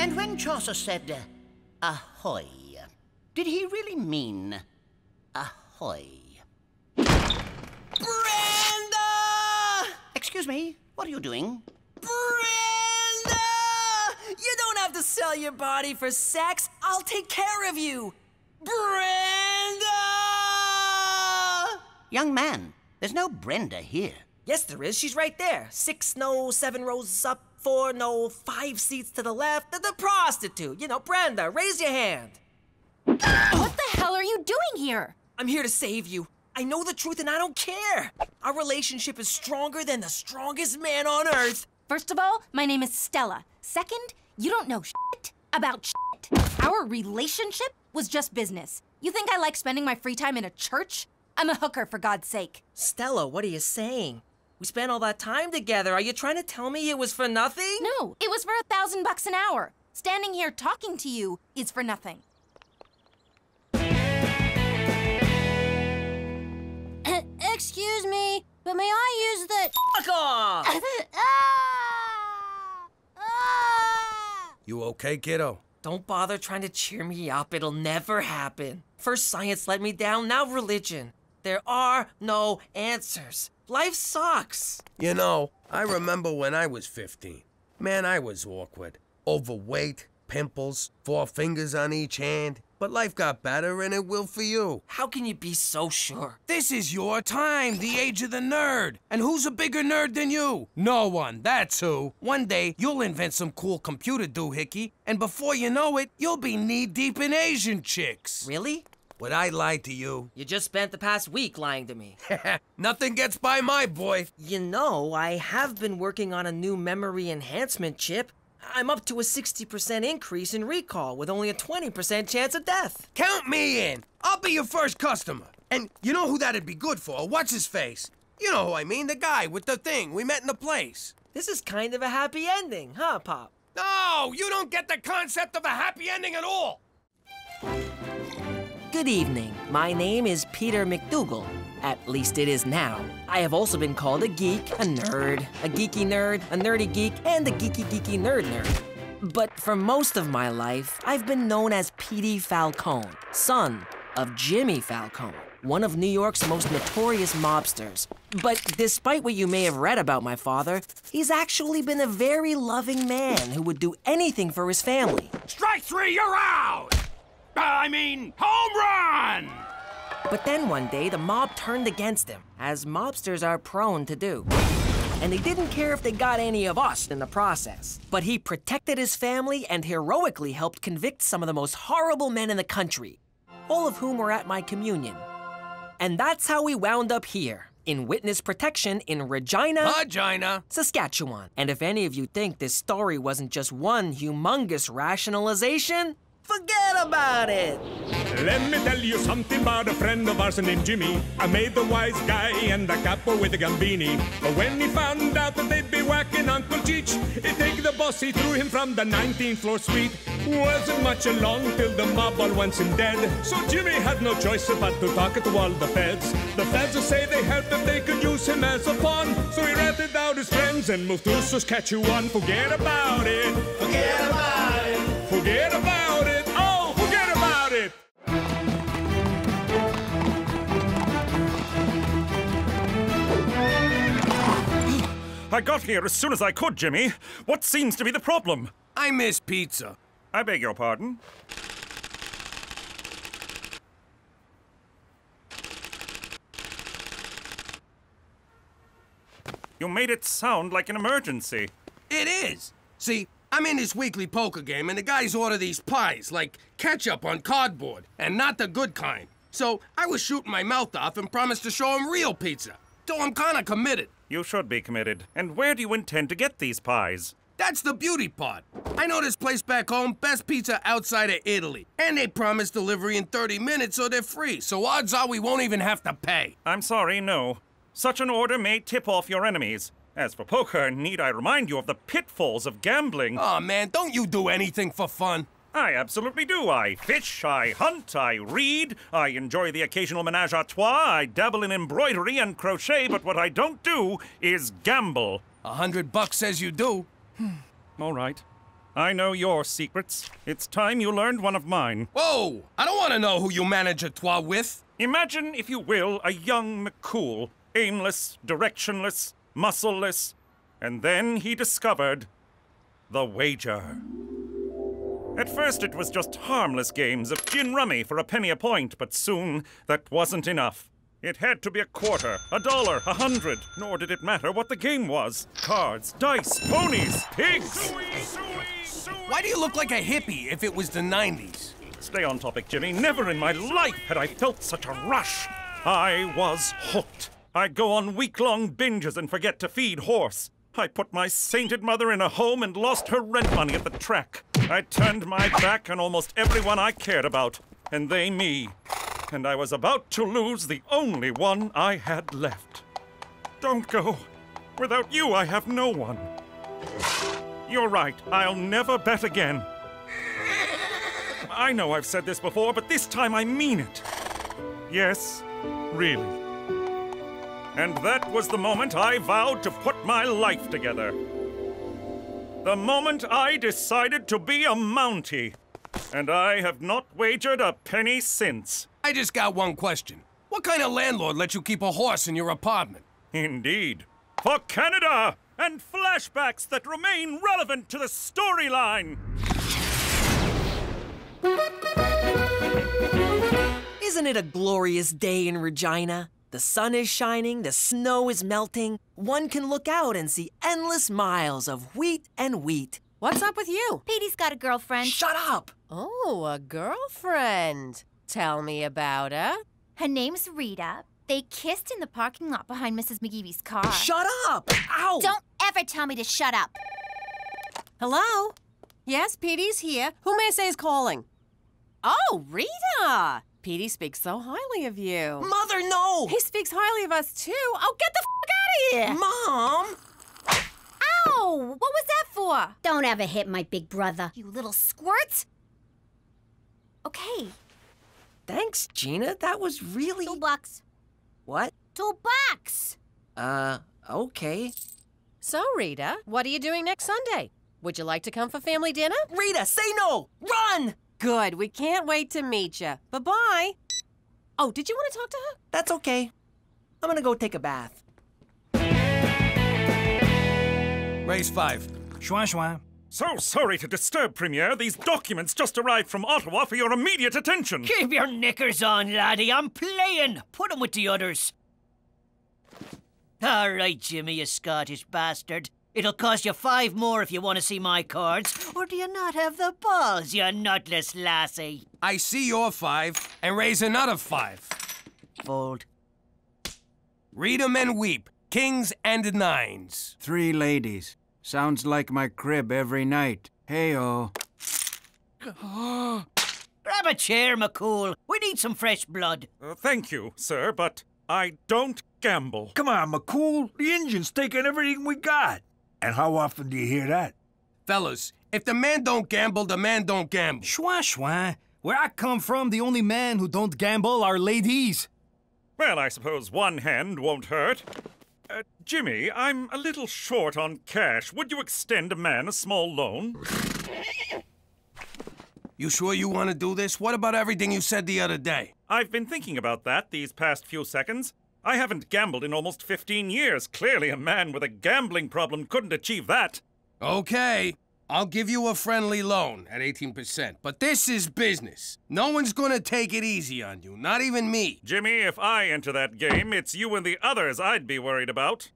And when Chaucer said, ahoy, did he really mean ahoy? Brenda! Excuse me, what are you doing? Brenda! You don't have to sell your body for sex. I'll take care of you. Brenda! Young man, there's no Brenda here. Yes, there is. She's right there. 6 no, 7 rows up, 4 no, 5 seats to the left. The prostitute. You know, Brenda, raise your hand. What the hell are you doing here? I'm here to save you. I know the truth and I don't care. Our relationship is stronger than the strongest man on earth. First of all, my name is Stella. Second, you don't know shit about shit. Our relationship was just business. You think I like spending my free time in a church? I'm a hooker, for God's sake. Stella, what are you saying? We spent all that time together. Are you trying to tell me it was for nothing? No, it was for $1,000 an hour. Standing here talking to you is for nothing. Excuse me, but may I use the... Fuck off! You okay, kiddo? Don't bother trying to cheer me up. It'll never happen. First science let me down, now religion. There are no answers. Life sucks. You know, I remember when I was 15. Man, I was awkward. Overweight, pimples, 4 fingers on each hand. But life got better and it will for you. How can you be so sure? This is your time, the age of the nerd. And who's a bigger nerd than you? No one, that's who. One day, you'll invent some cool computer doohickey, and before you know it, you'll be knee-deep in Asian chicks. Really? Would I lie to you? You just spent the past week lying to me. Nothing gets by my boy. You know, I have been working on a new memory enhancement chip. I'm up to a 60% increase in recall with only a 20% chance of death. Count me in. I'll be your first customer. And you know who that'd be good for? What's his face? You know who I mean, the guy with the thing we met in the place. This is kind of a happy ending, huh, Pop? No, you don't get the concept of a happy ending at all. Good evening. My name is Peter MacDougal. At least it is now. I have also been called a geek, a nerd, a geeky nerd, a nerdy geek, and a geeky nerd nerd. But for most of my life, I've been known as Petey Falcone, son of Jimmy Falcone. one of New York's most notorious mobsters. But despite what you may have read about my father, he's actually been a very loving man who would do anything for his family. Strike three, you're out! Home run! But then one day, the mob turned against him, as mobsters are prone to do. And they didn't care if they got any of us in the process. But he protected his family and heroically helped convict some of the most horrible men in the country, all of whom were at my communion. And that's how we wound up here, in witness protection in Regina, Saskatchewan. And if any of you think this story wasn't just one humongous rationalization, forget about it! Let me tell you something about a friend of ours named Jimmy. I made the wise guy and the capo with the Gambini. But when he found out that they'd be whacking Uncle Cheech, he'd take the boss, he threw him from the 19th floor suite. Wasn't much along till the mob all wants him dead. So Jimmy had no choice but to talk to all the feds. The feds will say they helped if they could use him as a pawn. So he ratted out his friends and moved to Saskatchewan. Forget about it. Forget about it. Forget about it. Oh, forget about it. I got here as soon as I could, Jimmy. What seems to be the problem? I miss pizza. I beg your pardon? You made it sound like an emergency. It is. See, I'm in this weekly poker game, and the guys order these pies, like ketchup on cardboard, and not the good kind. So I was shooting my mouth off and promised to show them real pizza. So I'm kinda committed. You should be committed. And where do you intend to get these pies? That's the beauty part. I know this place back home, best pizza outside of Italy. And they promise delivery in 30 minutes, so they're free. So odds are we won't even have to pay. I'm sorry, no. Such an order may tip off your enemies. As for poker, need I remind you of the pitfalls of gambling? Oh man, don't you do anything for fun? I absolutely do. I fish, I hunt, I read, I enjoy the occasional menage a trois, I dabble in embroidery and crochet, but what I don't do is gamble. $100 says you do. All right. I know your secrets. It's time you learned one of mine. Whoa! I don't want to know who you manage a trois with. Imagine, if you will, a young McCool, aimless, directionless, muscleless, and then he discovered the wager. At first it was just harmless games of gin rummy for a penny a point, but soon that wasn't enough. It had to be a quarter, $1, $100, nor did it matter what the game was. Cards, dice, ponies, pigs! Why do you look like a hippie if it was the 90s? Stay on topic, Jimmy. Never in my life had I felt such a rush. I was hooked. I'd go on week-long binges and forget to feed horse. I put my sainted mother in a home and lost her rent money at the track. I turned my back on almost everyone I cared about, and they me. And I was about to lose the only one I had left. Don't go. Without you, I have no one. You're right. I'll never bet again. I know I've said this before, but this time I mean it. Yes, really. And that was the moment I vowed to put my life together. The moment I decided to be a Mountie. And I have not wagered a penny since. I just got one question. What kind of landlord lets you keep a horse in your apartment? Indeed. For Canada! And flashbacks that remain relevant to the storyline! Isn't it a glorious day in Regina? The sun is shining, the snow is melting. One can look out and see endless miles of wheat and wheat. What's up with you? Petey's got a girlfriend. Shut up! Oh, a girlfriend. Tell me about her. Her name's Rita. They kissed in the parking lot behind Mrs. McGeevy's car. Shut up! Ow! Don't ever tell me to shut up. Hello? Yes, Petey's here. Who may I say is calling? Oh, Rita! Petey speaks so highly of you. Mother, no! He speaks highly of us, too. Oh, get the f*** out of here! Mom! Ow! What was that for? Don't ever hit my big brother, you little squirts. Okay. Thanks, Gina. That was really... $2. What? $2. Okay. So, Rita, what are you doing next Sunday? Would you like to come for family dinner? Rita, say no! Run! Good. We can't wait to meet you. Bye-bye. Oh, did you want to talk to her? That's okay. I'm gonna go take a bath. Raise 5. Schwa schwa. So sorry to disturb, Premier. These documents just arrived from Ottawa for your immediate attention. Keep your knickers on, laddie. I'm playing. Put 'em with the others. All right, Jimmy, you Scottish bastard. It'll cost you 5 more if you want to see my cards. Or do you not have the balls, you nutless lassie? I see your 5 and raise another 5. Fold. Read 'em and weep. Kings and 9s. 3 ladies. Sounds like my crib every night. Hey-oh. Grab a chair, McCool. We need some fresh blood. Thank you, sir, but I don't gamble. Come on, McCool. The engine's taking everything we got. And how often do you hear that? Fellas, if the man don't gamble, the man don't gamble. Schwa schwa. Where I come from, the only men who don't gamble are ladies. Well, I suppose one hand won't hurt. Jimmy, I'm a little short on cash. Would you extend a man a small loan? You sure you want to do this? What about everything you said the other day? I've been thinking about that these past few seconds. I haven't gambled in almost 15 years. Clearly a man with a gambling problem couldn't achieve that. Okay, I'll give you a friendly loan at 18%, but this is business. No one's gonna take it easy on you, not even me. Jimmy, if I enter that game, it's you and the others I'd be worried about.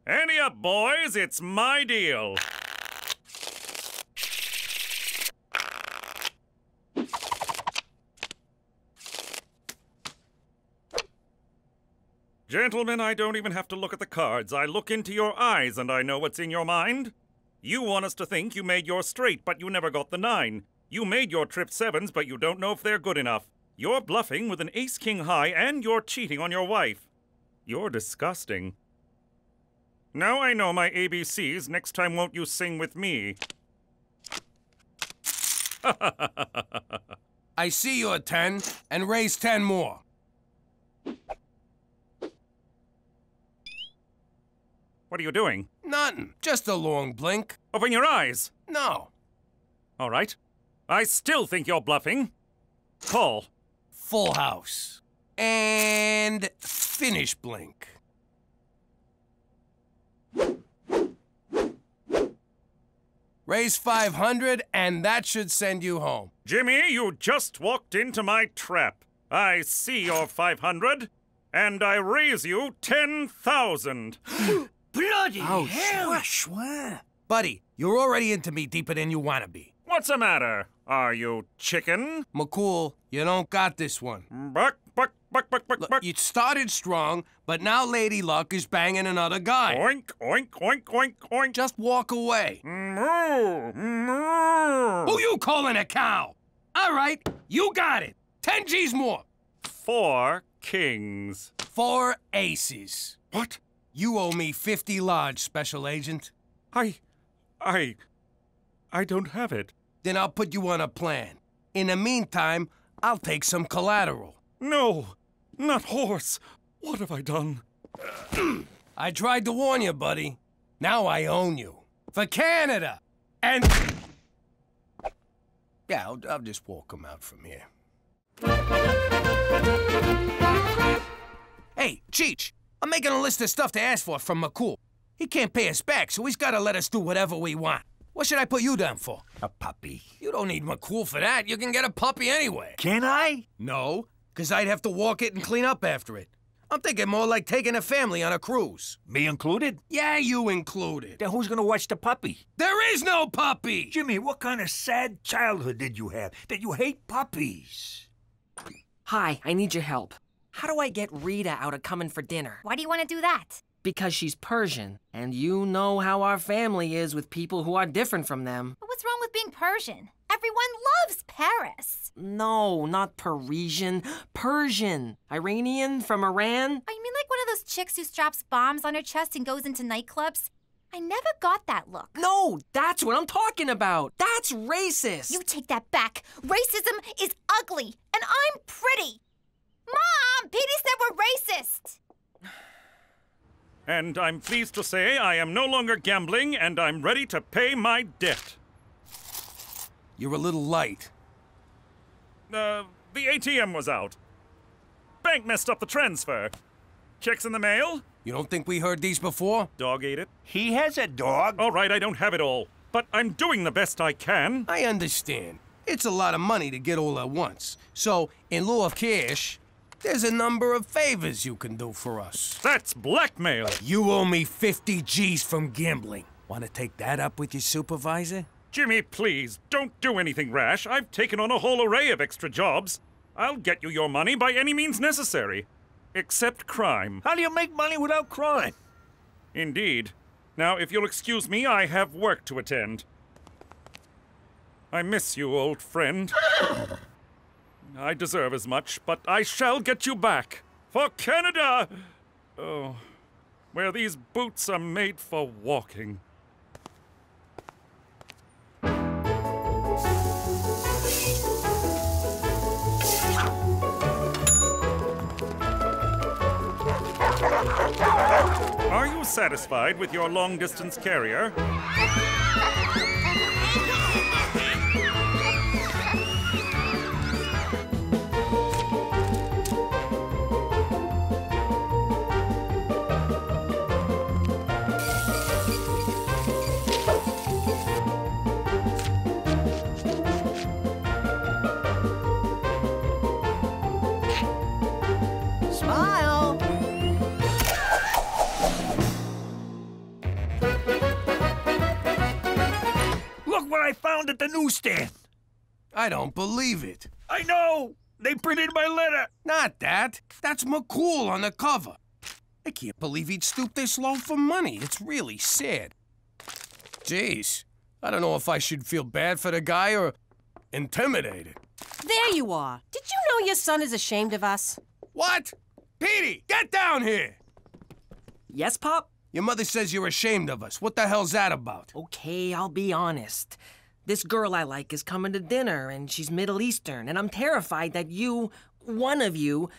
Ante up, boys, it's my deal. Gentlemen, I don't even have to look at the cards. I look into your eyes and I know what's in your mind. You want us to think you made your straight, but you never got the 9. You made your trip 7s, but you don't know if they're good enough. You're bluffing with an ace-king high, and you're cheating on your wife. You're disgusting. Now I know my ABCs. Next time won't you sing with me? I see your 10, and raise 10 more. What are you doing? Nothing. Just a long blink. Open your eyes. No. All right. I still think you're bluffing. Call. Full house. And finish blink. Raise 500, and that should send you home. Jimmy, you just walked into my trap. I see your 500, and I raise you 10,000. Bloody Ouch. hell! Schwa. Buddy, you're already into me deeper than you want to be. What's the matter? Are you chicken? McCool, you don't got this one. Buck, buck, buck, buck, buck, Look, buck. you started strong, but now Lady Luck is banging another guy. Oink, oink, oink, oink, oink. Just walk away. Moo, moo. Who you calling a cow? All right, you got it. 10 G's more. 4 kings. 4 aces. What? You owe me 50 large, Special Agent. I don't have it. Then I'll put you on a plan. In the meantime, I'll take some collateral. No, not horse. What have I done? I tried to warn you, buddy. Now I own you. For Canada! And... Yeah, I'll just walk him out from here. Hey, Cheech, I'm making a list of stuff to ask for from McCool. He can't pay us back, so he's gotta let us do whatever we want. What should I put you down for? A puppy. You don't need McCool for that. You can get a puppy anyway. Can I? No, because I'd have to walk it and clean up after it. I'm thinking more like taking a family on a cruise. Me included? Yeah, you included. Then who's gonna watch the puppy? There is no puppy! Jimmy, what kind of sad childhood did you have that you hate puppies? Hi, I need your help. How do I get Rita out of coming for dinner? Why do you want to do that? Because she's Persian, and you know how our family is with people who are different from them. But what's wrong with being Persian? Everyone loves Paris. No, not Parisian. Persian. Iranian from Iran. Oh, you mean like one of those chicks who straps bombs on her chest and goes into nightclubs? I never got that look. No, that's what I'm talking about. That's racist. You take that back. Racism is ugly, and I'm pretty. Mom, Petey said we're racist. And I'm pleased to say I am no longer gambling, and I'm ready to pay my debt. You're a little light. The ATM was out. bank messed up the transfer. Checks in the mail? You don't think we heard these before? Dog ate it. He has a dog. All right, I don't have it all. But I'm doing the best I can. I understand. It's a lot of money to get all at once. So, in lieu of cash, there's a number of favors you can do for us. That's blackmail. You owe me 50 G's from gambling. Want to take that up with your supervisor? Jimmy, please, don't do anything rash. I've taken on a whole array of extra jobs. I'll get you your money by any means necessary. Except crime. How do you make money without crime? Indeed. Now, if you'll excuse me, I have work to attend. I miss you, old friend. I deserve as much, but I shall get you back. For Canada! Oh, where these boots are made for walking. Are you satisfied with your long-distance carrier? Smile! Look what I found at the newsstand. I don't believe it. I know. They printed my letter. Not that. That's McCool on the cover. I can't believe he'd stoop this low for money. It's really sad. Jeez, I don't know if I should feel bad for the guy or intimidated. There you are. Did you know your son is ashamed of us? What? Petey, get down here! Yes, Pop? Your mother says you're ashamed of us. What the hell's that about? Okay, I'll be honest. This girl I like is coming to dinner, and she's Middle Eastern, and I'm terrified that you, one of you,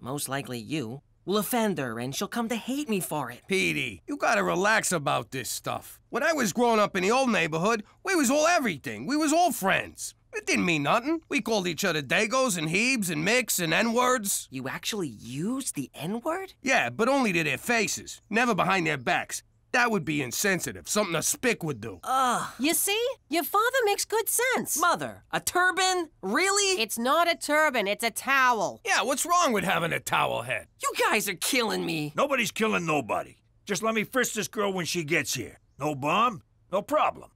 most likely you, will offend her, and she'll come to hate me for it. Petey, you gotta relax about this stuff. When I was growing up in the old neighborhood, we was all everything. We was all friends. It didn't mean nothing. We called each other Dagos and Hebes and Micks and N-words. You actually used the N-word? Yeah, but only to their faces, never behind their backs. That would be insensitive, something a spick would do. Ugh. You see? Your father makes good sense. Mother, a turban? Really? It's not a turban, it's a towel. Yeah, what's wrong with having a towel head? You guys are killing me. Nobody's killing nobody. Just let me frisk this girl when she gets here. No bomb, no problem.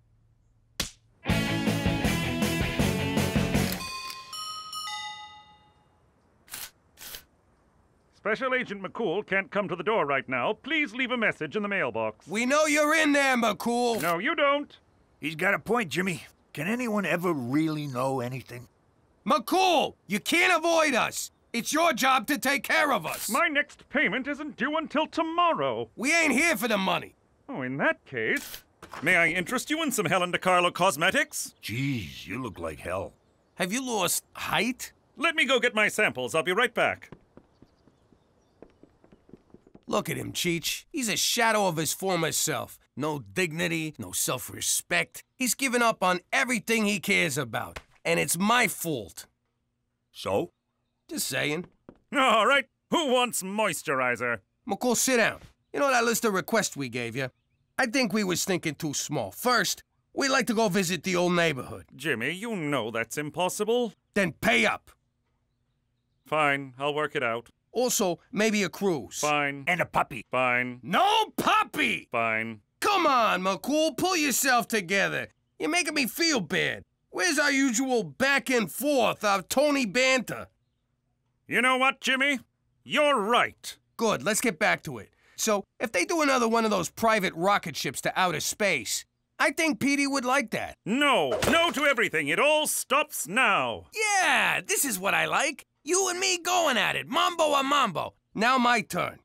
Special Agent McCool can't come to the door right now. Please leave a message in the mailbox. We know you're in there, McCool. No, you don't. He's got a point, Jimmy. Can anyone ever really know anything? McCool, you can't avoid us. It's your job to take care of us. My next payment isn't due until tomorrow. We ain't here for the money. Oh, in that case, may I interest you in some Helen DeCarlo cosmetics? Jeez, you look like hell. Have you lost height? Let me go get my samples. I'll be right back. Look at him, Cheech. He's a shadow of his former self. No dignity, no self-respect. He's given up on everything he cares about. And it's my fault. So? Just saying. All right. Who wants moisturizer? McCool, sit down. You know that list of requests we gave you? I think we was thinking too small. First, we'd like to go visit the old neighborhood. Jimmy, you know that's impossible. Then pay up. Fine, I'll work it out. Also, maybe a cruise. Fine. And a puppy. Fine. No puppy! Fine. Come on, McCool, pull yourself together. You're making me feel bad. Where's our usual back and forth, our Tony banter? You know what, Jimmy? You're right. Good, let's get back to it. So, if they do another one of those private rocket ships to outer space, I think Petey would like that. No, no to everything. It all stops now. Yeah, this is what I like. You and me going at it, mambo a mambo. Now my turn.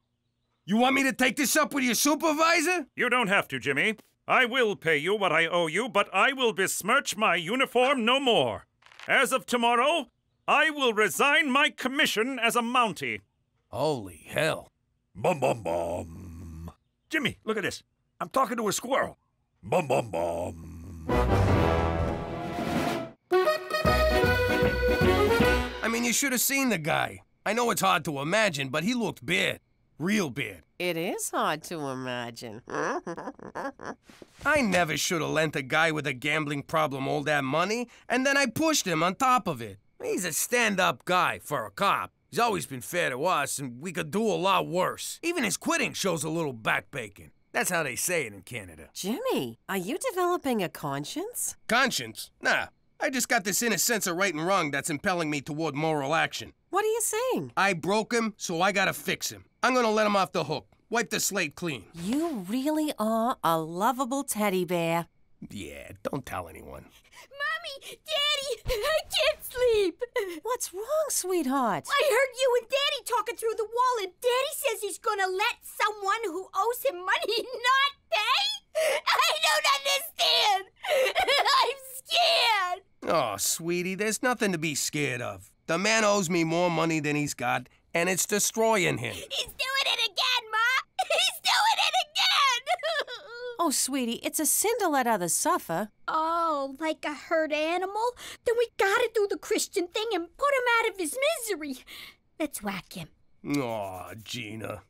You want me to take this up with your supervisor? You don't have to, Jimmy. I will pay you what I owe you, but I will besmirch my uniform no more. As of tomorrow, I will resign my commission as a Mountie. Holy hell. Bum, bum, bum. Jimmy, look at this. I'm talking to a squirrel. Bum, bum, bum. I mean, you should have seen the guy. I know it's hard to imagine, but he looked bad. Real bad. It is hard to imagine. I never should have lent a guy with a gambling problem all that money, and then I pushed him on top of it. He's a stand-up guy for a cop. He's always been fair to us, and we could do a lot worse. Even his quitting shows a little backbacon. That's how they say it in Canada. Jimmy, are you developing a conscience? Conscience? Nah. I just got this inner sense of right and wrong that's impelling me toward moral action. What are you saying? I broke him, so I gotta fix him. I'm gonna let him off the hook. Wipe the slate clean. You really are a lovable teddy bear. Yeah, don't tell anyone. Mommy! Daddy! I can't sleep! What's wrong, sweetheart? I heard you and Daddy talking through the wall, and Daddy says he's gonna let someone who owes him money not pay? I don't understand! I'm scared! Oh, sweetie, there's nothing to be scared of. The man owes me more money than he's got, and it's destroying him. He's doing it again, Ma! He's doing it again! Oh, sweetie, it's a sin to let others suffer. Oh, like a hurt animal? Then we gotta do the Christian thing and put him out of his misery. Let's whack him. Aw, Gina.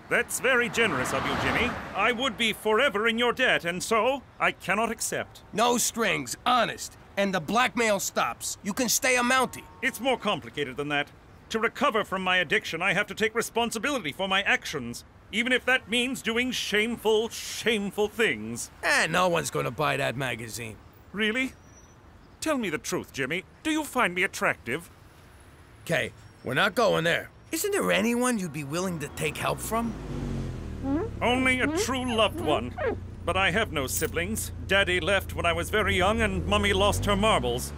That's very generous of you, Jimmy. I would be forever in your debt, and so I cannot accept. No strings, honest. And the blackmail stops. You can stay a Mountie. It's more complicated than that. To recover from my addiction, I have to take responsibility for my actions, even if that means doing shameful, shameful things. No one's gonna buy that magazine. Really? Tell me the truth, Jimmy. Do you find me attractive? Okay, we're not going there. Isn't there anyone you'd be willing to take help from? Only a true loved one. But I have no siblings. Daddy left when I was very young, and Mummy lost her marbles.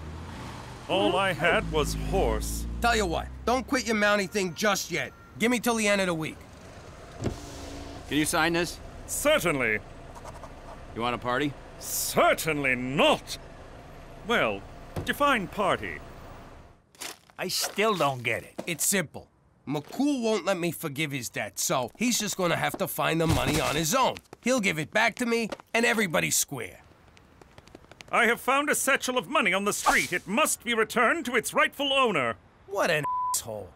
All I had was horse. Tell you what, don't quit your Mountie thing just yet. Give me till the end of the week. Can you sign this? Certainly. You want a party? Certainly not. Well, define party. I still don't get it. It's simple. McCool won't let me forgive his debt, so he's just gonna have to find the money on his own. He'll give it back to me, and everybody's square. I have found a satchel of money on the street. It must be returned to its rightful owner. What an asshole.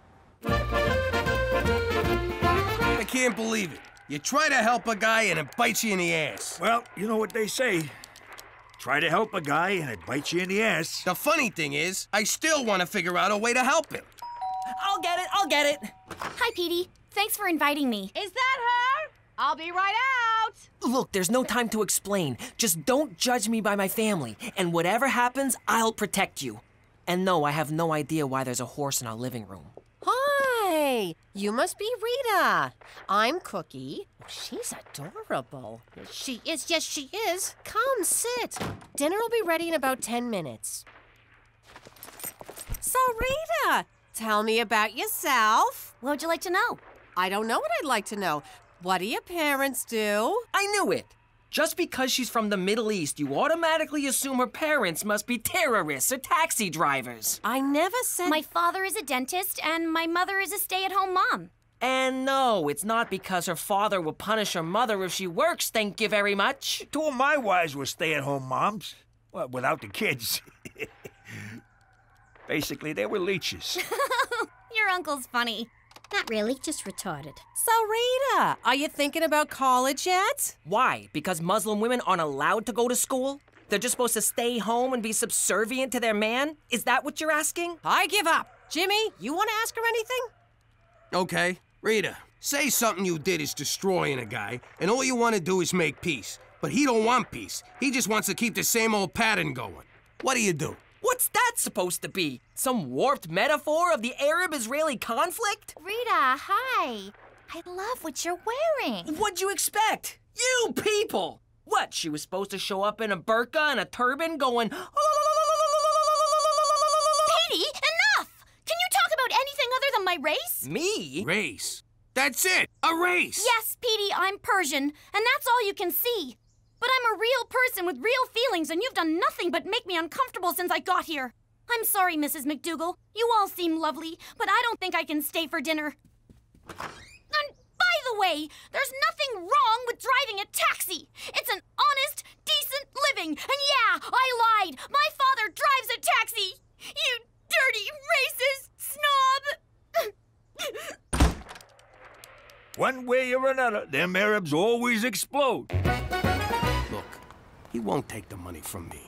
I can't believe it. You try to help a guy and it bites you in the ass. Well, you know what they say. Try to help a guy and it bites you in the ass. The funny thing is, I still want to figure out a way to help him. I'll get it. Hi, Petey. Thanks for inviting me. Is that her? I'll be right out. Look, there's no time to explain. Just don't judge me by my family. And whatever happens, I'll protect you. And no, I have no idea why there's a horse in our living room. Hi, you must be Rita. I'm Cookie. She's adorable. She is, yes, she is. Come, sit. Dinner will be ready in about 10 minutes. So, Rita, tell me about yourself. What would you like to know? I don't know what I'd like to know. What do your parents do? I knew it. Just because she's from the Middle East, you automatically assume her parents must be terrorists or taxi drivers. I never said... My father is a dentist, and my mother is a stay-at-home mom. And no, it's not because her father will punish her mother if she works, thank you very much. Two of my wives were stay-at-home moms. Well, without the kids. Basically, they were leeches. Your uncle's funny. Not really, just retarded. So, Rita, are you thinking about college yet? Why? Because Muslim women aren't allowed to go to school? They're just supposed to stay home and be subservient to their man? Is that what you're asking? I give up. Jimmy, you want to ask her anything? Okay, Rita, say something you did is destroying a guy, and all you want to do is make peace. But he don't want peace. He just wants to keep the same old pattern going. What do? What's that supposed to be? Some warped metaphor of the Arab-Israeli conflict? Rita, hi. I love what you're wearing. What'd you expect? You people! What, she was supposed to show up in a burqa and a turban going... Petey, enough! Can you talk about anything other than my race? Me? Race? That's it, a race! Yes, Petey, I'm Persian, and that's all you can see. But I'm a real person with real feelings, and you've done nothing but make me uncomfortable since I got here. I'm sorry, Mrs. MacDougal. You all seem lovely, but I don't think I can stay for dinner. And by the way, there's nothing wrong with driving a taxi. It's an honest, decent living. And yeah, I lied. My father drives a taxi. You dirty, racist snob! One way or another, them Arabs always explode. Look, he won't take the money from me.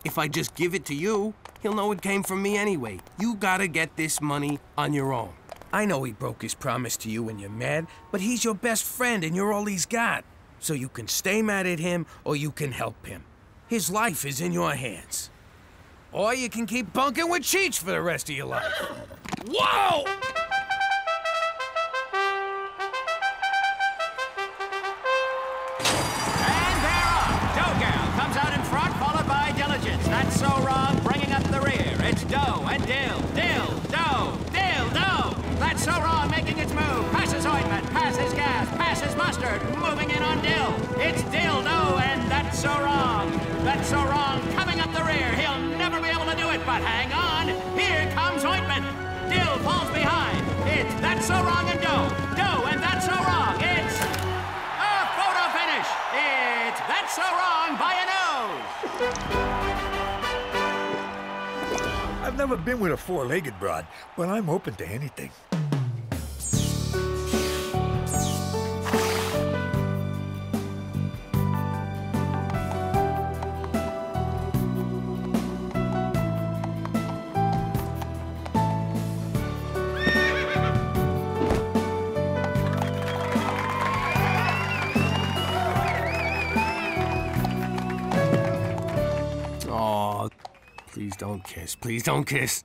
If I just give it to you, he'll know it came from me anyway. You gotta get this money on your own. I know he broke his promise to you and you're mad, but he's your best friend and you're all he's got. So you can stay mad at him or you can help him. His life is in your hands. Or you can keep bunking with Cheech for the rest of your life. Whoa! That's so wrong, bringing up the rear. It's Doe and Dill, Dill, Doe, Dill, Doe. That's so wrong, making its move. Passes ointment, passes gas, passes mustard, moving in on Dill. It's Dill, Doe, and that's so wrong. That's so wrong, coming up the rear. He'll never be able to do it, but hang on. Here comes ointment. Dill falls behind. It's that's so wrong and Doe. Doe and that's so wrong. It's a photo finish. It's that's so wrong by a nose. I've never been with a four-legged broad, but I'm open to anything. Aw, please don't kiss. Please don't kiss.